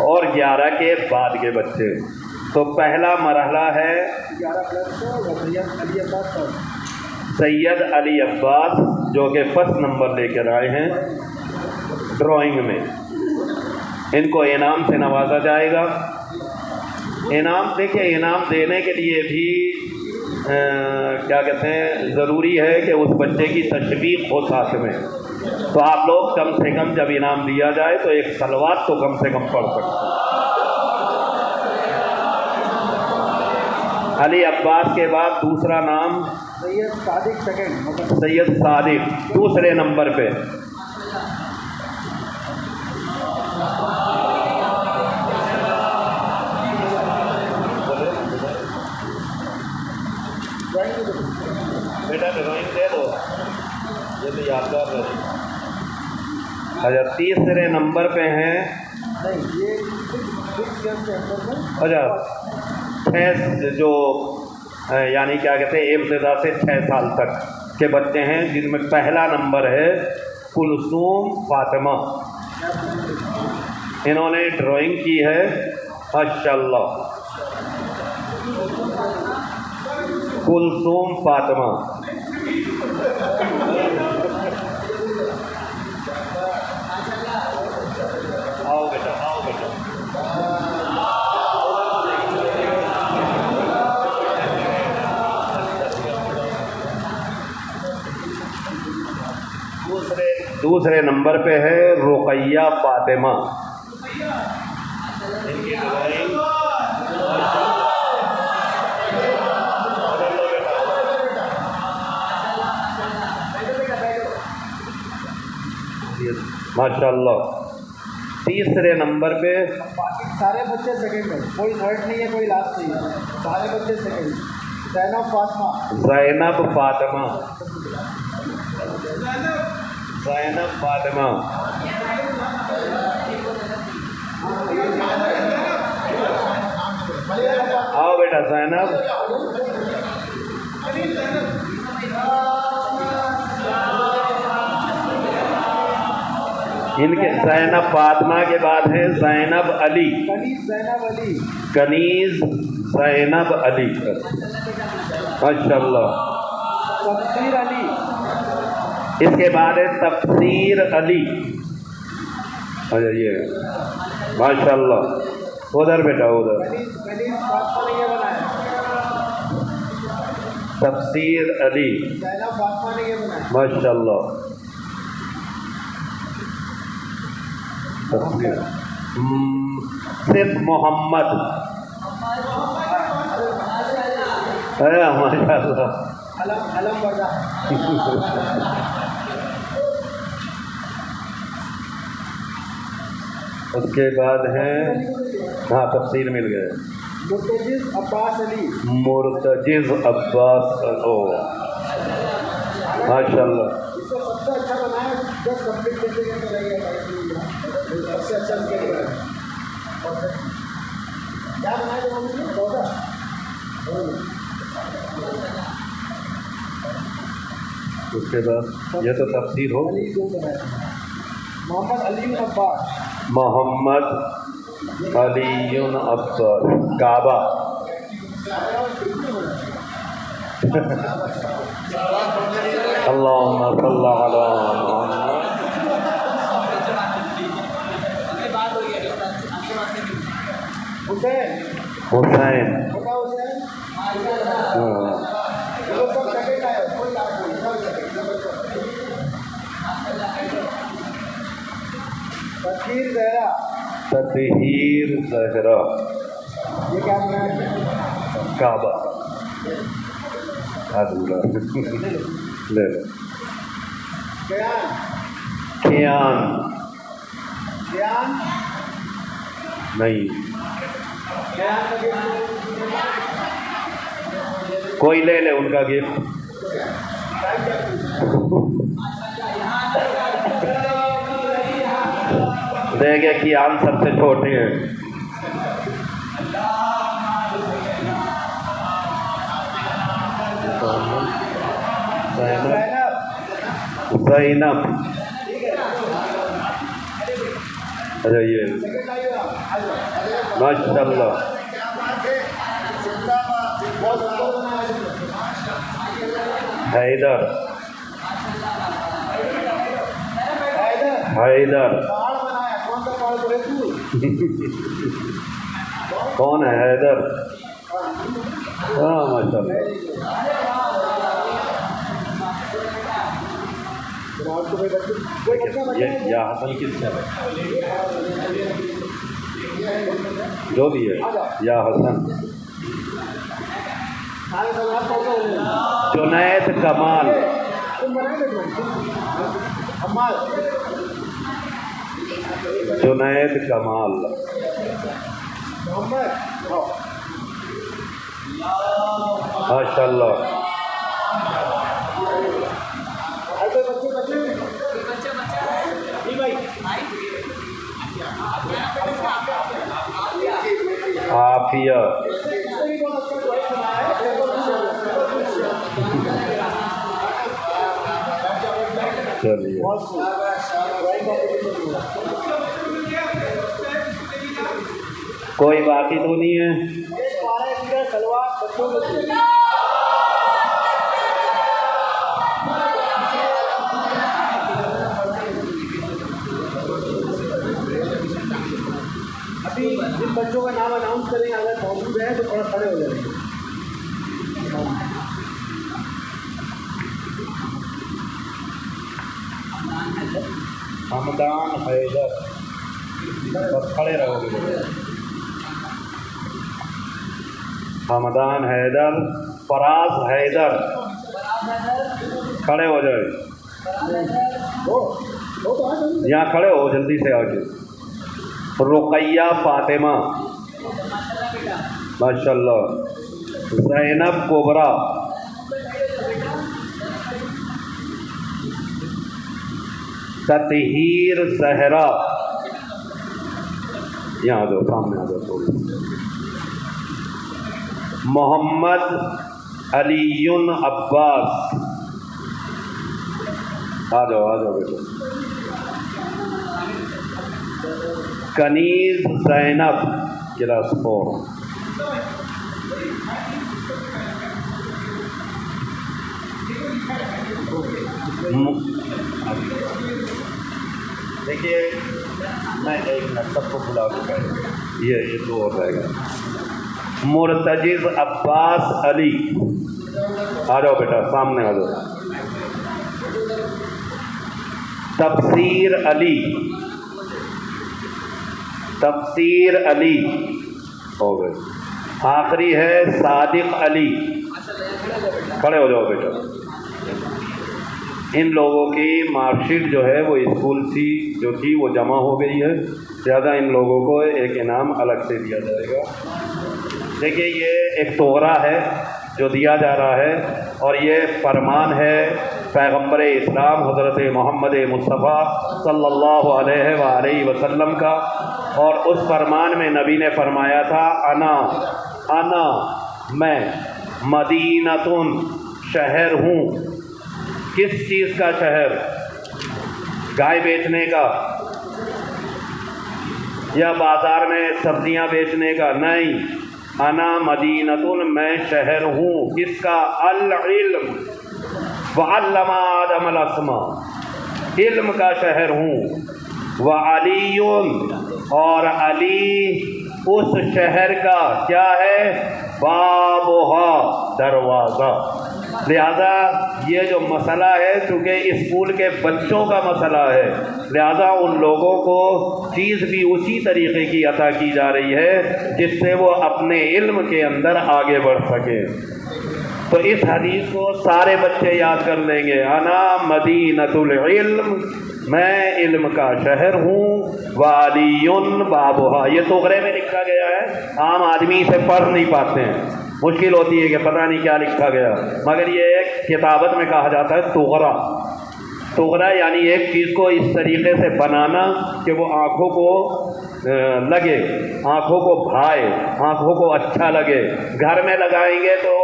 और 11 के बाद के बच्चे। तो पहला मरहला है 11+ सैयद अली अब्बास जो कि फर्स्ट नंबर लेकर आए हैं ड्राइंग में। इनको इनाम से नवाजा जाएगा। इनाम देखिए, इनाम देने के लिए भी क्या कहते हैं ज़रूरी है कि उस बच्चे की तशवीक़ हो साथ में। तो आप लोग कम से कम जब इनाम दिया जाए तो एक सलवात तो कम से कम पढ़ सकते हैं। अली अब्बास के बाद दूसरा नाम सैयद सादिक सेकंड। सैयद सादिक दूसरे नंबर पे। बेटा ड्राइंग दे दो, ये तो यादगार रहे। अच्छा तीसरे नंबर पे हैं नहीं ये 6 ईयर्स के अंदर में। अच्छा 6 जो यानी क्या कहते हैं इब्तिदा से 6 साल तक के बच्चे हैं जिनमें पहला नंबर है कुलसूम फातिमा। इन्होंने ड्राइंग की है माशाअल्लाह। कुलसूम फातिमा आओ बेटा आओ बेटा। दूसरे नंबर पे है रुकैया फातिमा। माशाल्लाह। तीसरे नंबर पे बाकी सारे बच्चे सेकंड में, कोई थर्ड नहीं है, कोई लास्ट नहीं है, सारे बच्चे सेकंड। ज़ैनब फातिमा, ज़ैनब फातिमा, ज़ैनब फातिमा। आओ बेटा ज़ैनब। इनके ज़ैनब फातिमा के बाद है ज़ैनब अली, कनीज़ ज़ैनब अली, कनीज़ ज़ैनब अली। माशाल्लाह। तफसीर अली, इसके बाद है तफसीर अली। अच्छा ये माशाल्लाह। उधर बेटा उधर। कनीज़ फातिमा ने ये बनाया, तफसीर अली। ज़ैनब फातिमा ने ये बनाया। माशाल्लाह। सिर्फ मोहम्मद। अरे माशाल्लाह। अलम वर्दा, उसके बाद है हाँ तफसीर मिल गए। मुर्तजिज़ अब्बास अली, मुर्तजिज़ अब्बास ओ माशाल्लाह। इसको सबसे अच्छा बनाया, 10 कंप्लीट करने के अंदर रहेगा, सबसे अच्छा इसके लिए क्या बनाया जो हमने 14। उसके बाद ये तो तफसीर हो। अली को बनाया, मोहम्मद अली अब्बास, मोहम्मद अलीयुन अब्बास। काबा। अल्लाहुम्मा सल्ली अला मुहम्मद। हुसैन, हुसैन। बता हुसैन, हाँ। ये लोग सब सेकंड आए, कोई लास्ट नहीं, सब सेकंड। तस्वीर ज़हरा, ततहीर ज़हरा। ये क्या बनाया? काबा। अल्लाह ले लो। बयान, कियान बयान, नहीं, बयान का गिफ्ट, कोई ले ले उनका गिफ्ट। देखे कियान सबसे छोटे हैं। ज़ैनब, ज़ैनब। अच्छा ये माशाल्लाह। हैदर, हैदर। पहाड़ बनाया, कौन सा पहाड़ बोले तू? कौन है हैदर? हाँ माशाल्लाह। आपको कोई बच्चे, कोई बच्चा बचा ये है? या हसन किसका है? जो भी है या हसन। सारे सब आप कौन सा बोले? जुनैद कमाल। तुम बनाए थे अम्माल, जुनैद कमाल। मोहम्मद, आओ। माशाल्लाह। कोई बच्चे जी भाई, आफिया। इससे भी बहुत अच्छा ड्राइंग बनाया है। चलिए बहुत ड्राइंग कॉम्पिटिशन हुआ। कोई बाकी तो नहीं है। एक 12 इंच का सलवार बच्चों को अभी जिन बच्चों का नाम अनाउंस करेंगे, अगर मौजूद है तो थोड़ा खड़े हो जाएंगे। हमदान हैदर, बस खड़े रहोगे। हमदान हैदर, फराज हैदर, खड़े हो जाए, यहाँ खड़े हो जल्दी से आके। रुकैया फातिमा, माशाल्लाह। ज़ैनब कुबरा, ततहीर ज़हरा, यहाँ आ जाओ, सामने आ जाओ। मोहम्मद अलीयुन अब्बास, आ जाओ बेटो। कनीज़ ज़ैनब, क्लास 4। देखिए मैं एक मिनट सबको बुला चुका है, ये दो और रहेगा। मुर्तजिज़ अब्बास अली, आ जाओ बेटा, सामने आ जाओ। तफसीर अली, तफसीर अली हो गए। आखिरी है सादिक अली, खड़े हो जाओ बेटा। इन लोगों की मार्कशीट जो है वो स्कूल की जो थी वो जमा हो गई है, ज़्यादा इन लोगों को एक इनाम अलग से दिया जाएगा। देखिए ये एक तोहरा है जो दिया जा रहा है, और ये फरमान है पैगम्बर इस्लाम हज़रत मोहम्मद मुस्तफ़ा सल्लल्लाहु अलैहि वसल्लम का। और उस फरमान में नबी ने फरमाया था, अना मैं मदीनतुन, शहर हूँ। किस चीज़ का शहर? गाय बेचने का या बाज़ार में सब्जियां बेचने का? नहीं, अना मदीनतुन, मैं शहर हूँ। किसका? अल इल्म व अल्लमा आदम अल अस्मा, इल्म का शहर हूँ। व अलीयुन, और अली उस शहर का क्या है? बाबुहा, दरवाज़ा। लिहाजा ये जो मसला है, चूँकि स्कूल के बच्चों का मसला है, लिहाजा उन लोगों को चीज़ भी उसी तरीक़े की अता की जा रही है जिससे वो अपने इल्म के अंदर आगे बढ़ सकें। तो इस हदीस को सारे बच्चे याद कर लेंगे। अना मदीनतुल इल्म, मैं इल्म का शहर हूँ। वालियुन बाबुहा, ये तोगरे में लिखा गया है, आम आदमी इसे पढ़ नहीं पाते हैं, मुश्किल होती है कि पता नहीं क्या लिखा गया, मगर ये एक किताबत में कहा जाता है तोगरा। तोगरा यानी एक चीज़ को इस तरीक़े से बनाना कि वो आँखों को लगे, आँखों को भाए, आँखों को अच्छा लगे। घर में लगाएंगे तो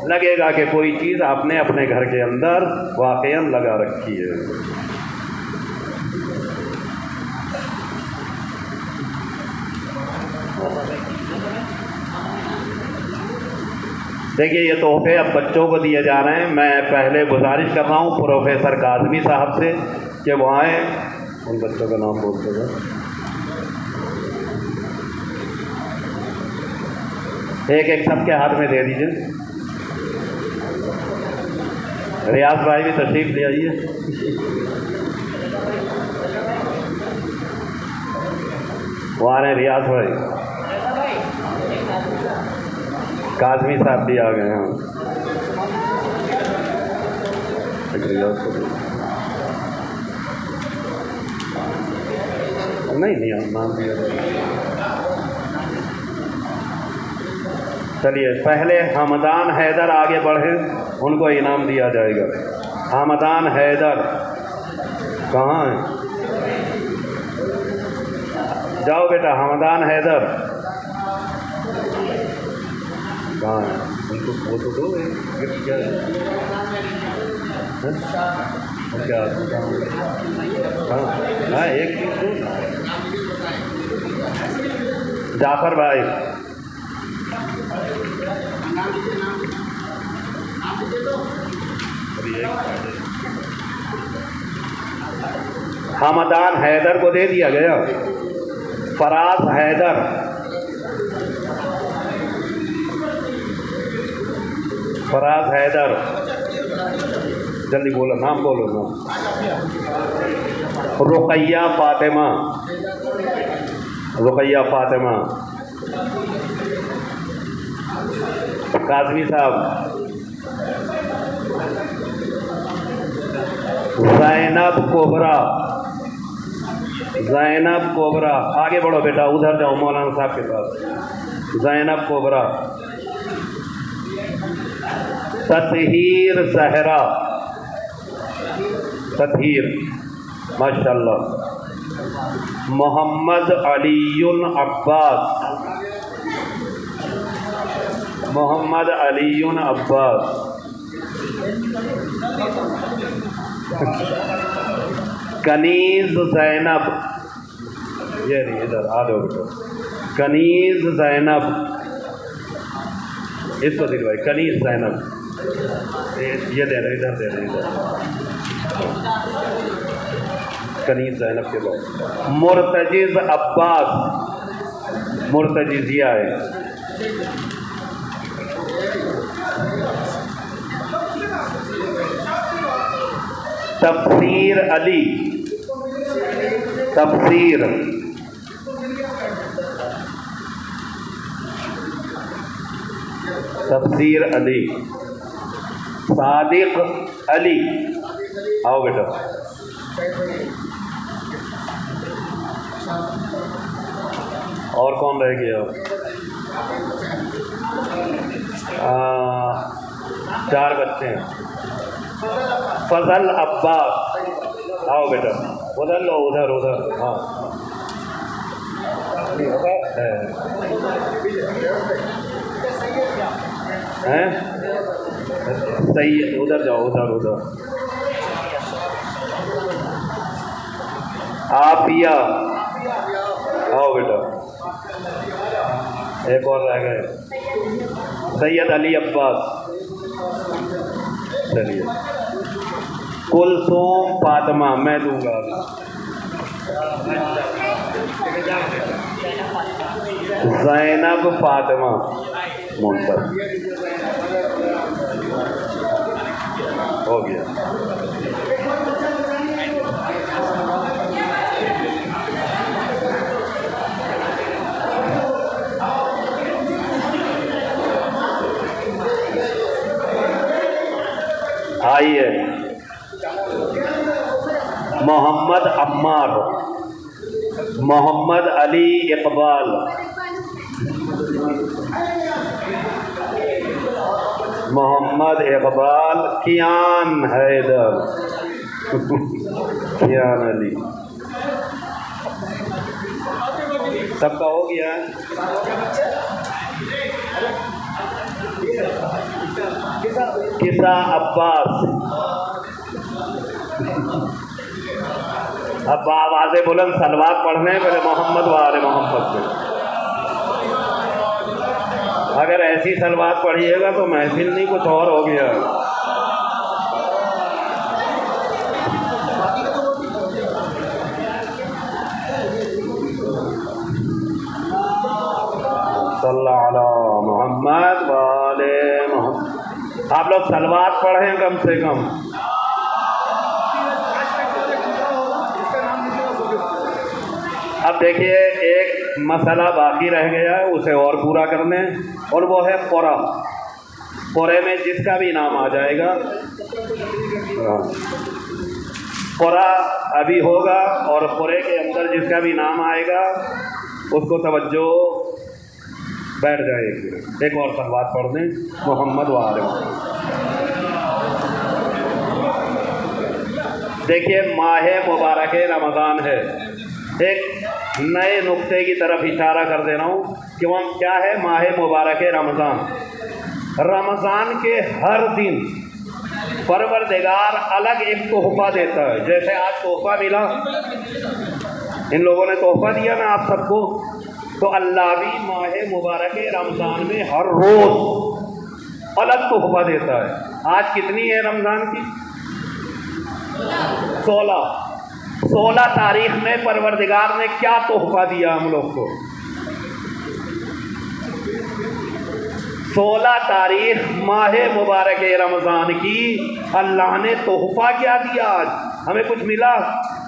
लगेगा कि कोई चीज़ आपने अपने घर के अंदर वाक़ईन लगा रखी है। देखिए ये तोहफे अब बच्चों को दिए जा रहे हैं। मैं पहले गुजारिश कर रहा हूँ प्रोफेसर काज़मी साहब से कि वो आएँ, उन बच्चों का नाम बोलते हुए। एक एक सबके हाथ में दे दीजिए। रियाज भाई भी तशरीफ ले आइए। वो आ रहे हैं रियाज भाई, काज़मी साहब भी आ गए हैं। नहीं नाम दिया। चलिए पहले हमदान हैदर आगे बढ़े, उनको इनाम दिया जाएगा। हमदान हैदर कहाँ है? जाओ बेटा, हमदान हैदर कहाँ है? उनको वो तो दो गिफ्ट क्या है? क्या हाँ एक चीज़ दो। जाफर भाई, हमदान हैदर को दे दिया गया। फराज हैदर, फराज हैदर, जल्दी बोलो, नाम बोलो नाम। रुकैया फातिमा, रुकैया फातिमा। काजमी साहब, ज़ैनब कोबरा, ज़ैनब कोबरा, आगे बढ़ो बेटा, उधर जाओ मौलाना साहब के पास। ज़ैनब कोबरा। ततहीर ज़हरा, ततहीर, माशाल्लाह। मोहम्मद अलीयुन अब्बास, मोहम्मद अलीयुन अब्बास। कनीज़ ज़ैनब, ये नहीं, इधर आ जाओ बेटा। कनीज़ ज़ैनब, इसको दिलवाई, कनीज़ ज़ैनब, ये दे रहे, इधर दे रहे, इधर। कनीज़ ज़ैनब के बाद मुर्तजिज़ अब्बास, मुर्तजिज़िया है। तफसीर अली, तफसीर। तफसीर अली। सादिक अली, आओ बेटा। और कौन रह गया? 4 बच्चे हैं। फजल अब्बास, आओ बेटा, उधर लो, उधर उधर, हाँ हैं, सही है, उधर जाओ, उधर उधर। आफिया, आओ बेटा, एक और रह गए। सैयद अली अब्बास, चलिए। कुलसूम फातिमा, मैं दूंगा अभी। ज़ैनब फातिमा मुंतर, हो गया। आइए, मोहम्मद अम्मार, मोहम्मद अली इकबाल, मोहम्मद इकबाल, कियान हैदर, कियान अली। सबका हो गया। किसा अब्बास, अब आवाज़ें बुलंद सलवात पढ़ने पहले मोहम्मद वाले मोहम्मद पे। अगर ऐसी सलवात पढ़िएगा तो महफिल नहीं, कुछ और हो गया। सल्लल्लाहु अलैहि मोहम्मद वाले मोहम्मद। आप लोग सलवात पढ़ें कम से कम। अब देखिए, एक मसला बाकी रह गया है, उसे और पूरा करने, और वो है क़ुरा। क़ुरे में जिसका भी नाम आ जाएगा, क़ुरा अभी होगा, और क़ुरे के अंदर जिसका भी नाम आएगा उसको तवज्जो बैठ जाएगी। एक और सलवात पढ़ दें, मोहम्मद वाले। देखिए, माह मुबारक रमज़ान है। एक नए नुक्ते की तरफ इशारा कर दे रहा हूँ कि वह क्या है माह मुबारक रमज़ान। रमज़ान के हर दिन परवरदिगार अलग एक तोहफ़ा देता है। जैसे आज तोहफ़ा मिला, इन लोगों ने तोहफ़ा दिया ना आप सबको, तो अल्लाह भी माह मुबारक रमज़ान में हर रोज़ अलग तोहफ़ा देता है। आज कितनी है रमज़ान की? 16 तारीख में परवरदिगार ने क्या तोहफ़ा दिया हम लोग को? 16 तारीख माह मुबारक रमज़ान की अल्लाह ने तोहफ़ा क्या दिया आज? हमें कुछ मिला?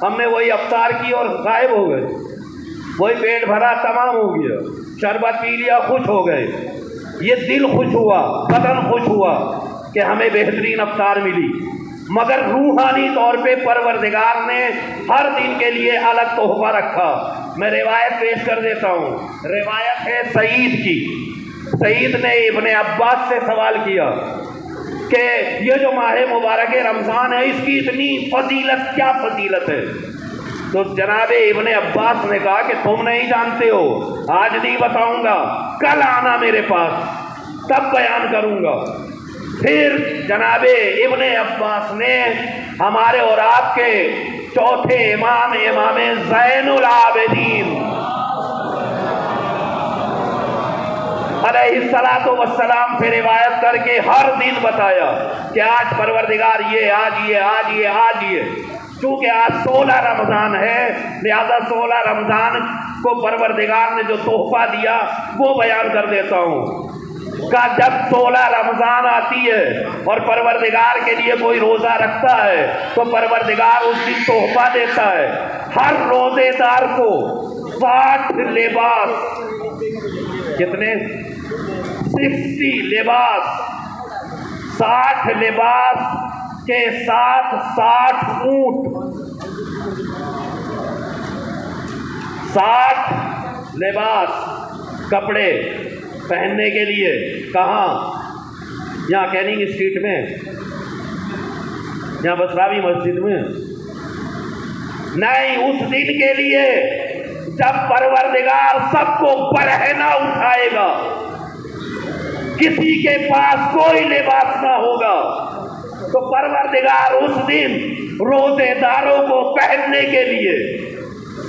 हमने वही अफ्तार की और गायब हो गए, वही पेट भरा तमाम हो गया, शरबत पी लिया, खुश हो गए। ये दिल खुश हुआ, बदन खुश हुआ कि हमें बेहतरीन अफ्तार मिली, मगर रूहानी तौर पे परवरदिगार ने हर दिन के लिए अलग तोहफा रखा। मैं रिवायत पेश कर देता हूँ। रिवायत है सईद की। सईद ने इब्ने अब्बास से सवाल किया कि ये जो माह मुबारक रमज़ान है, इसकी इतनी फजीलत, क्या फजीलत है? तो जनाब इब्ने अब्बास ने कहा कि तुम नहीं जानते हो, आज नहीं बताऊंगा, कल आना मेरे पास, तब बयान करूंगा। फिर जनाब इब्ने अब्बास ने हमारे और आपके चौथे इमाम ज़ैनुल आबिदीन अलैहिस्सलातु वस्सलाम से रिवायत करके हर दिन बताया कि आज परवरदिगार ये, आज ये, आज ये, आज ये। चूँकि आज 16 रमज़ान है, लिहाजा 16 रमज़ान को परवरदिगार ने जो तोहफा दिया वो बयान कर देता हूँ। का जब 16 रमज़ान आती है और परवरदिगार के लिए कोई रोज़ा रखता है तो परवरदिगार उस दिन तोहफा देता है। हर रोज़ेदार को 60 लिबास, कितने? 60 लिबास, 60 लिबास के साथ 60 ऊँट, 60 लिबास कपड़े पहनने के लिए। कहाँ? यहाँ कैनिंग स्ट्रीट में, यहाँ बसरावी मस्जिद में नहीं, उस दिन के लिए जब परवरदिगार सबको बरहना उठाएगा, किसी के पास कोई लिबास ना होगा, तो परवरदिगार उस दिन रोजेदारों को पहनने के लिए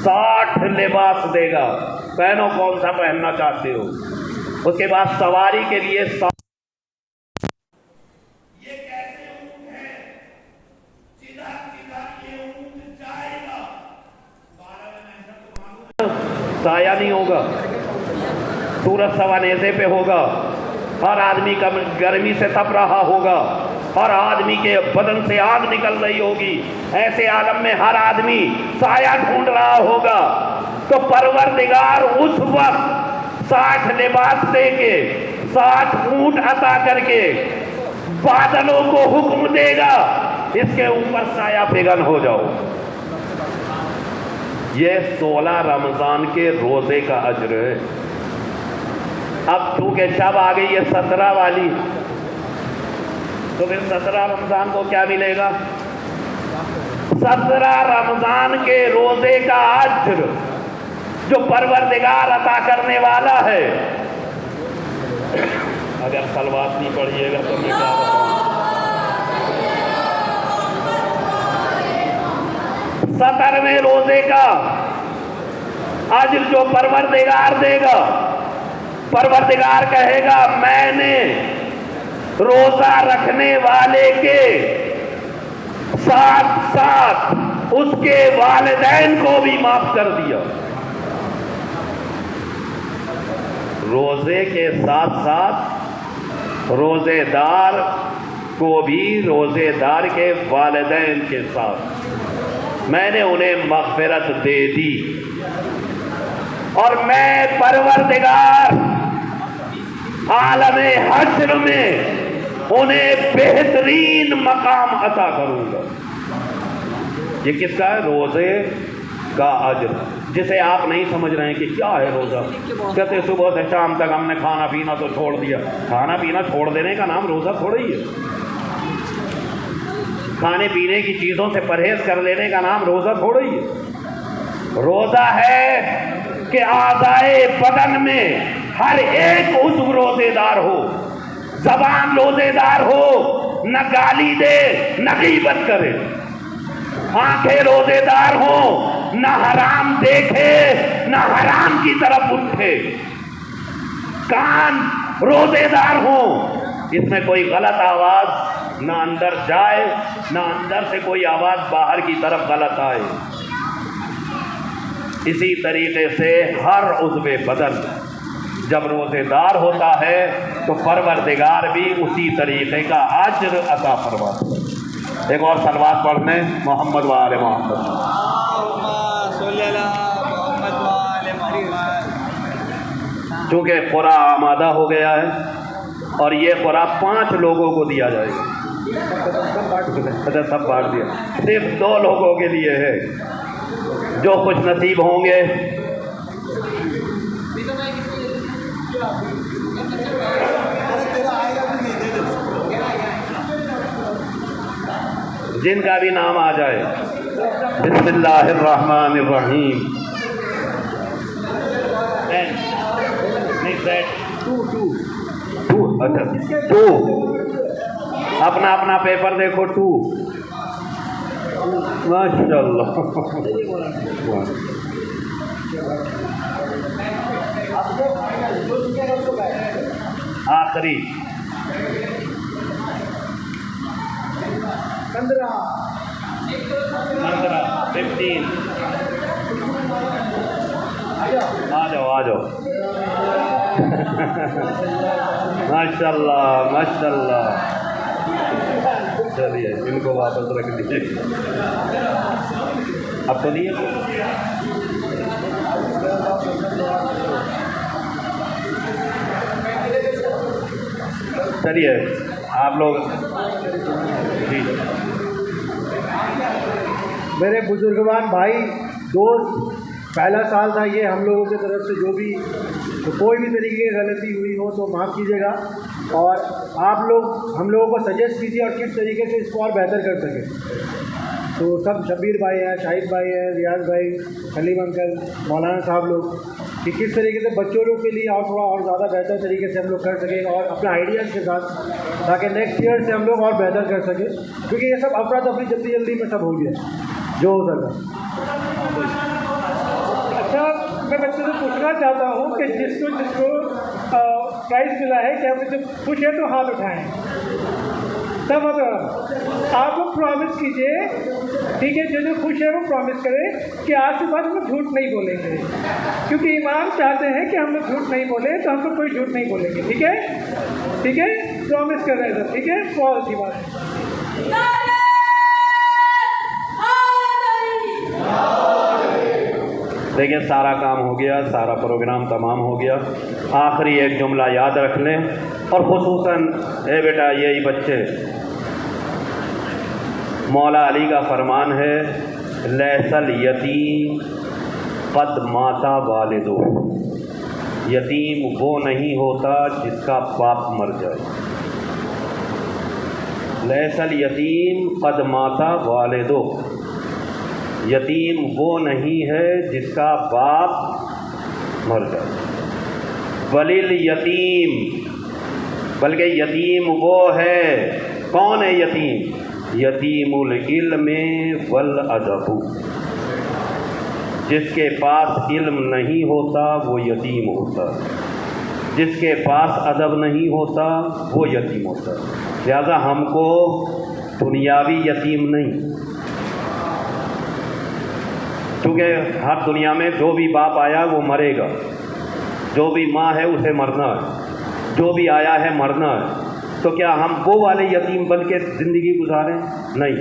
60 लिबास देगा। पहनो, कौन सा पहनना चाहते हो? उसके बाद सवारी के लिए ये कैसे ऊँट है? जिधर जिधर ये ऊँट जाएगा, 12 महीने तो मालूम साया नहीं होगा, सूरज सवानेज़े पे होगा, हर आदमी का गर्मी से तप रहा होगा, हर आदमी के बदन से आग निकल रही होगी, ऐसे आलम में हर आदमी साया ढूंढ रहा होगा। तो परवरदिगार उस वक्त 60 लिबास दे के, 60 ऊँट अता करके बादलों को हुक्म देगा, इसके ऊपर साया फिगन हो जाओ। ये 16 रमज़ान के रोज़े का अज्र है। अब चूँकि शब आ गई है 17 वाली, तो फिर 17 रमज़ान को क्या मिलेगा? 17 रमज़ान के रोज़े का अज्र जो परवरदिगार अता करने वाला है। अगर सलवात नहीं पढ़िएगा तो मैं क्या बताऊं? 17वें रोजे का अज्र जो परवरदिगार देगा, परवरदिगार कहेगा मैंने रोजा रखने वाले के साथ साथ उसके वालिदैन को भी माफ कर दिया। रोजे के साथ साथ रोजेदार को भी रोजेदार के वालिदैन के साथ मैंने उन्हें मग़फ़िरत दे दी, और मैं परवरदिगार आलमे हश्र में उन्हें बेहतरीन मकाम अता करूंगा। ये किसका है? रोजे का अज्र, जिसे आप नहीं समझ रहे हैं कि क्या है रोज़ा। कहते सुबह से शाम तक हमने खाना पीना तो छोड़ दिया। खाना पीना छोड़ देने का नाम रोज़ा थोड़ा ही है। खाने पीने की चीज़ों से परहेज कर लेने का नाम रोज़ा थोड़ा ही है। रोज़ा है कि आज़ाए बदन में हर एक उज़्व रोज़ेदार हो, ज़बान रोज़ेदार हो, न गाली दे न गीबत करे, आंखें रोज़ेदार हो, न हराम देखे न हराम की तरफ उठे, कान रोज़ेदार हो, इसमें कोई गलत आवाज़ ना अंदर जाए ना अंदर से कोई आवाज़ बाहर की तरफ गलत आए। इसी तरीके से हर उज़्वे बदन जब रोज़ेदार होता है तो परवरदिगार भी उसी तरीके का अज्र अता फरमाता है। ایک اور سلوات پڑھ لیں محمد و آل محمد. چونکہ قرآن آمادہ ہو گیا ہے اور یہ قرآن 5 لوگوں کو دیا جائے گا. سب بانٹ دیا, صرف 2 لوگوں کے لیے ہے جو خوش نصیب ہوں گے. جن کا بھی نام آ جائے. بسم اللہ الرحمن الرحیم. اچھا 2 اپنا اپنا پیپر دیکھو. 2 ماشاء اللہ. آخری 15 15. آ جاؤ. ماشاء اللہ ماشاء اللہ. چلیے ان کو واپس رکھ دیجیے. اب تو نہیں ہے. چلیے آپ لوگ. جی میرے بزرگوان بھائی دوست, پہلا سال تھا یہ. ہم لوگوں کی طرف سے جو بھی کوئی بھی طریقے کی غلطی ہوئی ہو تو معاف کیجیے گا, اور آپ لوگ ہم لوگوں کو سجیسٹ کیجیے اور کس طریقے سے اس کو اور بہتر کر سکیں. تو سب شبیر بھائی ہیں, شاہد بھائی ہیں, ریاض بھائی, حلیم انکل, مولانا صاحب لوگ, کہ کس طریقے سے بچوں لوگ کے لیے اور تھوڑا اور زیادہ بہتر طریقے سے ہم لوگ کر سکیں اور اپنے آئیڈیاز کے ساتھ, تاکہ نیکسٹ ایئر سے ہم لوگ اور بہتر کر سکیں. کیونکہ یہ سب افراتفری جلدی میں سب ہو گیا جو ہو سکا. اچھا میں بچوں سے پوچھنا چاہتا ہوں کہ جس کو پرائز ملا ہے کہ آپ جب خوش ہے تو ہاتھ اٹھائیں. تب آپ لوگ پرومس کیجیے, ٹھیک ہے, جو خوش ہے وہ پرومس کرے کہ آج کے بعد ہم لوگ جھوٹ نہیں بولیں گے, کیونکہ امام چاہتے ہیں کہ ہم لوگ جھوٹ نہیں بولیں, تو ہم لوگ کوئی جھوٹ نہیں بولیں گے. ٹھیک ہے, ٹھیک ہے, پرومس کر رہے ہیں سر. ٹھیک ہے, بہت اچھی بات ہے. دیکھیں سارا کام ہو گیا, سارا پروگرام تمام ہو گیا. آخری ایک جملہ یاد رکھ لیں, اور خصوصاً اے بیٹا یہی بچے, مولا علی کا فرمان ہے لیس الیتیم قد مات والدہ. یتیم وہ نہیں ہوتا جس کا باپ مر جائے. لیس الیتیم قد مات والدہ. یتیم وہ نہیں ہے جس کا باپ مر جائے. ولیل یتیم, بلکہ یتیم وہ ہے. کون ہے یتیم؟ یتیم العلم والادب. جس کے پاس علم نہیں ہوتا وہ یتیم ہوتا, جس کے پاس ادب نہیں ہوتا وہ یتیم ہوتا. لہذا ہم کو دنیاوی یتیم نہیں, کیونکہ ہر دنیا میں جو بھی باپ آیا وہ مرے گا, جو بھی ماں ہے اسے مرنا ہے, جو بھی آیا ہے مرنا ہے. تو کیا ہم وہ والے یتیم بن کے زندگی گزاریں؟ نہیں,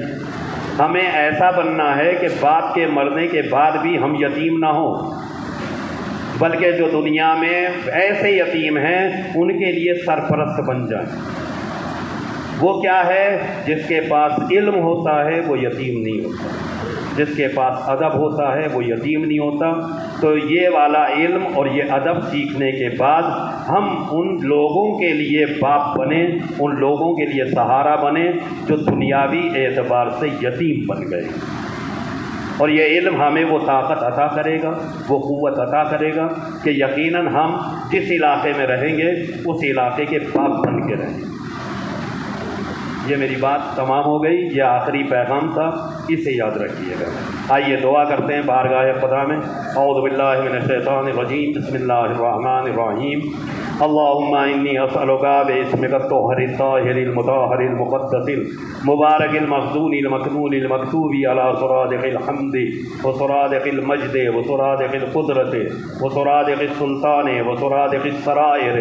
ہمیں ایسا بننا ہے کہ باپ کے مرنے کے بعد بھی ہم یتیم نہ ہوں, بلکہ جو دنیا میں ایسے یتیم ہیں ان کے لیے سرپرست بن جائیں. وہ کیا ہے؟ جس کے پاس علم ہوتا ہے وہ یتیم نہیں ہوتا, جس کے پاس ادب ہوتا ہے وہ یتیم نہیں ہوتا. تو یہ والا علم اور یہ ادب سیکھنے کے بعد ہم ان لوگوں کے لیے باپ بنیں, ان لوگوں کے لیے سہارا بنیں جو دنیاوی اعتبار سے یتیم بن گئے. اور یہ علم ہمیں وہ طاقت عطا کرے گا, وہ قوت عطا کرے گا کہ یقیناً ہم جس علاقے میں رہیں گے اس علاقے کے باپ بن کے رہیں گے. یہ میری بات تمام ہو گئی, یہ آخری پیغام تھا, اسے یاد رکھیے گا. آئیے دعا کرتے ہیں بارگاہ خدا میں. اعوذ باللہ من الشیطان الرجیم, بسم اللہ الرحمن الرحیم. اللہم انی اسألک باسمک الطاہر الطاہر المطہر المقدس المبارک المخزون المکنون المکتوب علی سرادق الحمد وسرادق المجد وسرادق القدرت وسرادق السلطان وسرادق السرائر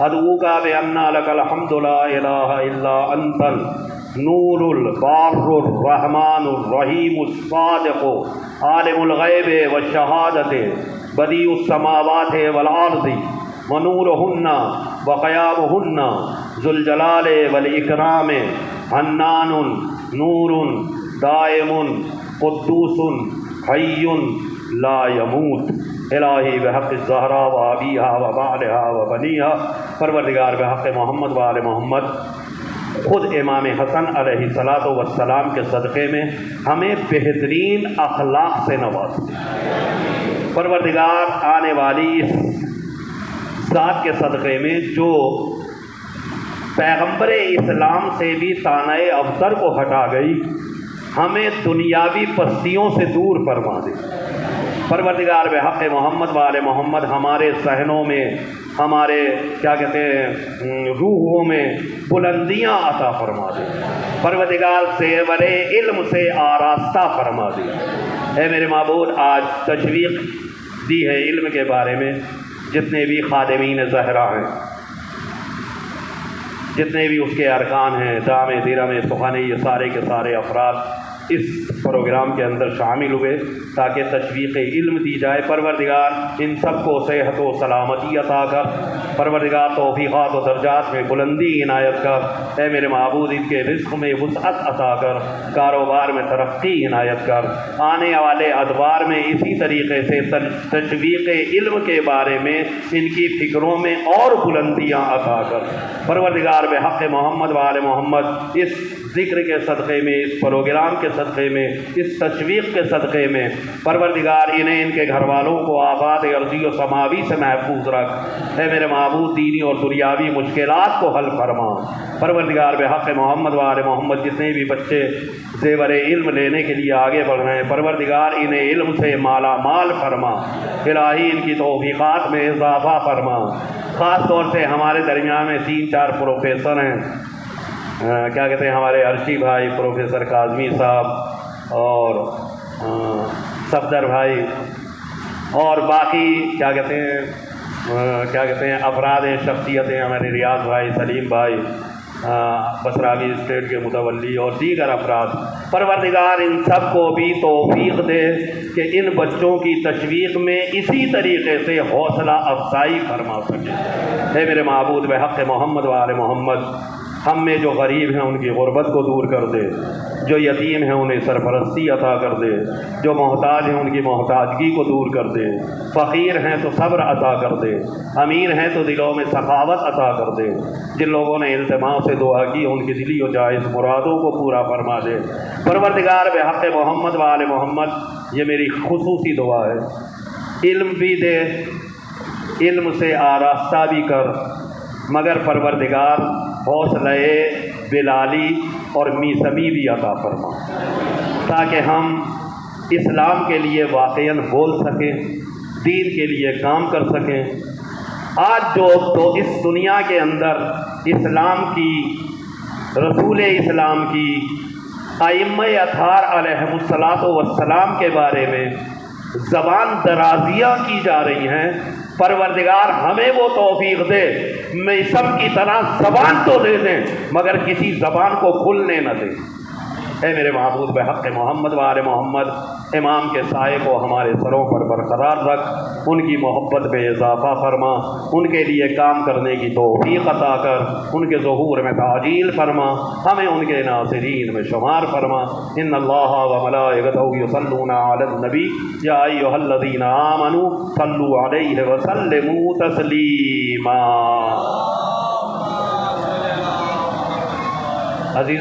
ادعوک بان لک الحمد لا الہ الا انت नूरुल बारुर रहमानुर रहीमुस सादिक़ आलिमुल ग़ैब व शहादत बदीउस समावाति वल अर्ज़ि व नूरुहुन्ना व क़यामुहुन्ना ज़ुल जलाल वल इकराम हन्नानुन नूरुन दाइमुन क़ुद्दूसुन हय्युन ला यमूत इलाही बहक़ ज़हरा व अबीहा व बालिहा व बनीहा। परवरदिगार बहक़ मोहम्मद व आले मोहम्मद ख़ुद इमाम हसन अलैहिस्सलातु वस्सलाम के सदक़े में हमें बेहतरीन अखलाक से नवाज़। परवरदिगार आने वाली इस ज़ात के सदक़े में जो पैगम्बर इस्लाम से भी तानाए अफसर को हटा गई, हमें दुनियावी पस्तियों से दूर फरमा दे। परवरदिगार बहक़ मोहम्मद वाले मोहम्मद हमारे सहनों में, हमारे क्या कहते हैं रूहों में बुलंदियाँ अता फरमा दे। परवरदिगार सेवरे इल्म से आरास्ता फरमा दे। ऐ मेरे माबूद, आज तशवीक़ दी है इल्म के बारे में। जितने भी खादिमीन ज़हरा हैं, जितने भी उसके अरकान हैं, दामे दिरमे सुखाने, ये सारे के सारे अफराद इस प्रोग्राम के अंदर शामिल हुए ताकि तशवीक़ इल्म दी जाए। परवरदिगार इन सब को सेहत व सलामती अता कर। परवरदिगार तौफ़ीक़ात व दर्जात में बुलंदी इनायत कर। ऐ मेरे माबूद, इनके रिज़्क़ में वुसअत अता कर, कारोबार में तरक्की इनायत कर। आने वाले अदवार में इसी तरीक़े से तशवीक़ इल्म के बारे में इनकी फ़िक्रों में और बुलंदियाँ अता कर। परवरदिगार बहक़ मोहम्मद वाले मोहम्मद इस ज़िक्र के सदक़े में, इस प्रोग्राम के सदक़े में, इस तशवीक़ के सदक़े में परवरदिगार इन्हें, इनके घर वालों को आबाद अर्ज़ी व समावी से महफूज रख। है मेरे महबूब, दीनी और दुनियावी मुश्किलात को हल फरमा। परवरदिगार बहक़ मोहम्मद वाले मोहम्मद जितने भी बच्चे ज़ेवर इल्म लेने के लिए आगे बढ़ रहे हैं, परवरदिगार इन्हें इल्म से माला माल फरमा। इलाही इनकी तौफ़ीक़ात में इज़ाफ़ा फरमा। ख़ास तौर से हमारे दरमियान में 3-4 प्रोफेसर हैं, क्या कहते हैं, हमारे अर्शी भाई, प्रोफेसर काज़मी साहब और सफदर भाई, और बाकी क्या कहते हैं अफराद शख्सियतें, हमारे रियाज भाई, सलीम भाई, बसरावी स्टेट के मुतवल्ली और दीगर अफराद। परवरदिगार इन सब को भी तौफ़ीक़ दे कि इन बच्चों की तशवीक़ में इसी तरीक़े से हौसला अफजाई फरमा सके। है मेरे महबूब बहक़ मोहम्मद वाले मोहम्मद, हम में जो गरीब हैं उनकी गुर्बत को दूर कर दे, जो यतीम हैं उन्हें सरपरस्ती अता कर दे, जो मोहताज हैं उनकी मोहताजगी को दूर कर दे, फ़कीर हैं तो सब्र अता कर दे, अमीर हैं तो दिलों में सखावत अता कर दे। जिन लोगों ने इल्तिमा से दुआ की उनकी दिली और जायज़ मुरादों को पूरा फरमा दे। परवरदिगार बहक़ मोहम्मद वाले मोहम्मद, ये मेरी खुसूसी दुआ है, इल्म भी दे, इल्म से आरास्ता भी कर, मगर परवरदिगार हौसले बिलाली और मीसमी भी अता फरमा, ताकि हम इस्लाम के लिए वाक़ईन बोल सकें, दीन के लिए काम कर सकें। आज जो तो इस दुनिया के अंदर इस्लाम की, रसूल इस्लाम की, आइम्मे अतार अलैहिमुस्सलातु वस्सलाम के बारे में ज़बान दराज़ियाँ की जा रही हैं, परवरदिगार हमें वो तौफ़ीक़ दे, मैं सब की तरह ज़बान तो दे दें मगर किसी ज़बान को खुलने न दें। ऐ मेरे महबूब बहक़ मोहम्मद वाले मोहम्मद, इमाम के साए को हमारे सरों पर बरकरार रख, उनकी मोहब्बत में इज़ाफ़ा फरमा, उनके लिए काम करने की तौफ़ीक़ अता कर, उनके ज़ुहूर में ताजील फरमा, हमें उनके नासिरीन में शुमार फरमा। इन्नल्लाह व मलाइकतहु युसल्लूना अलन नबी या अय्युहल्लज़ीना आमनू सल्लू अलैहि व सल्लिमू तस्लीमा। अज़ीज़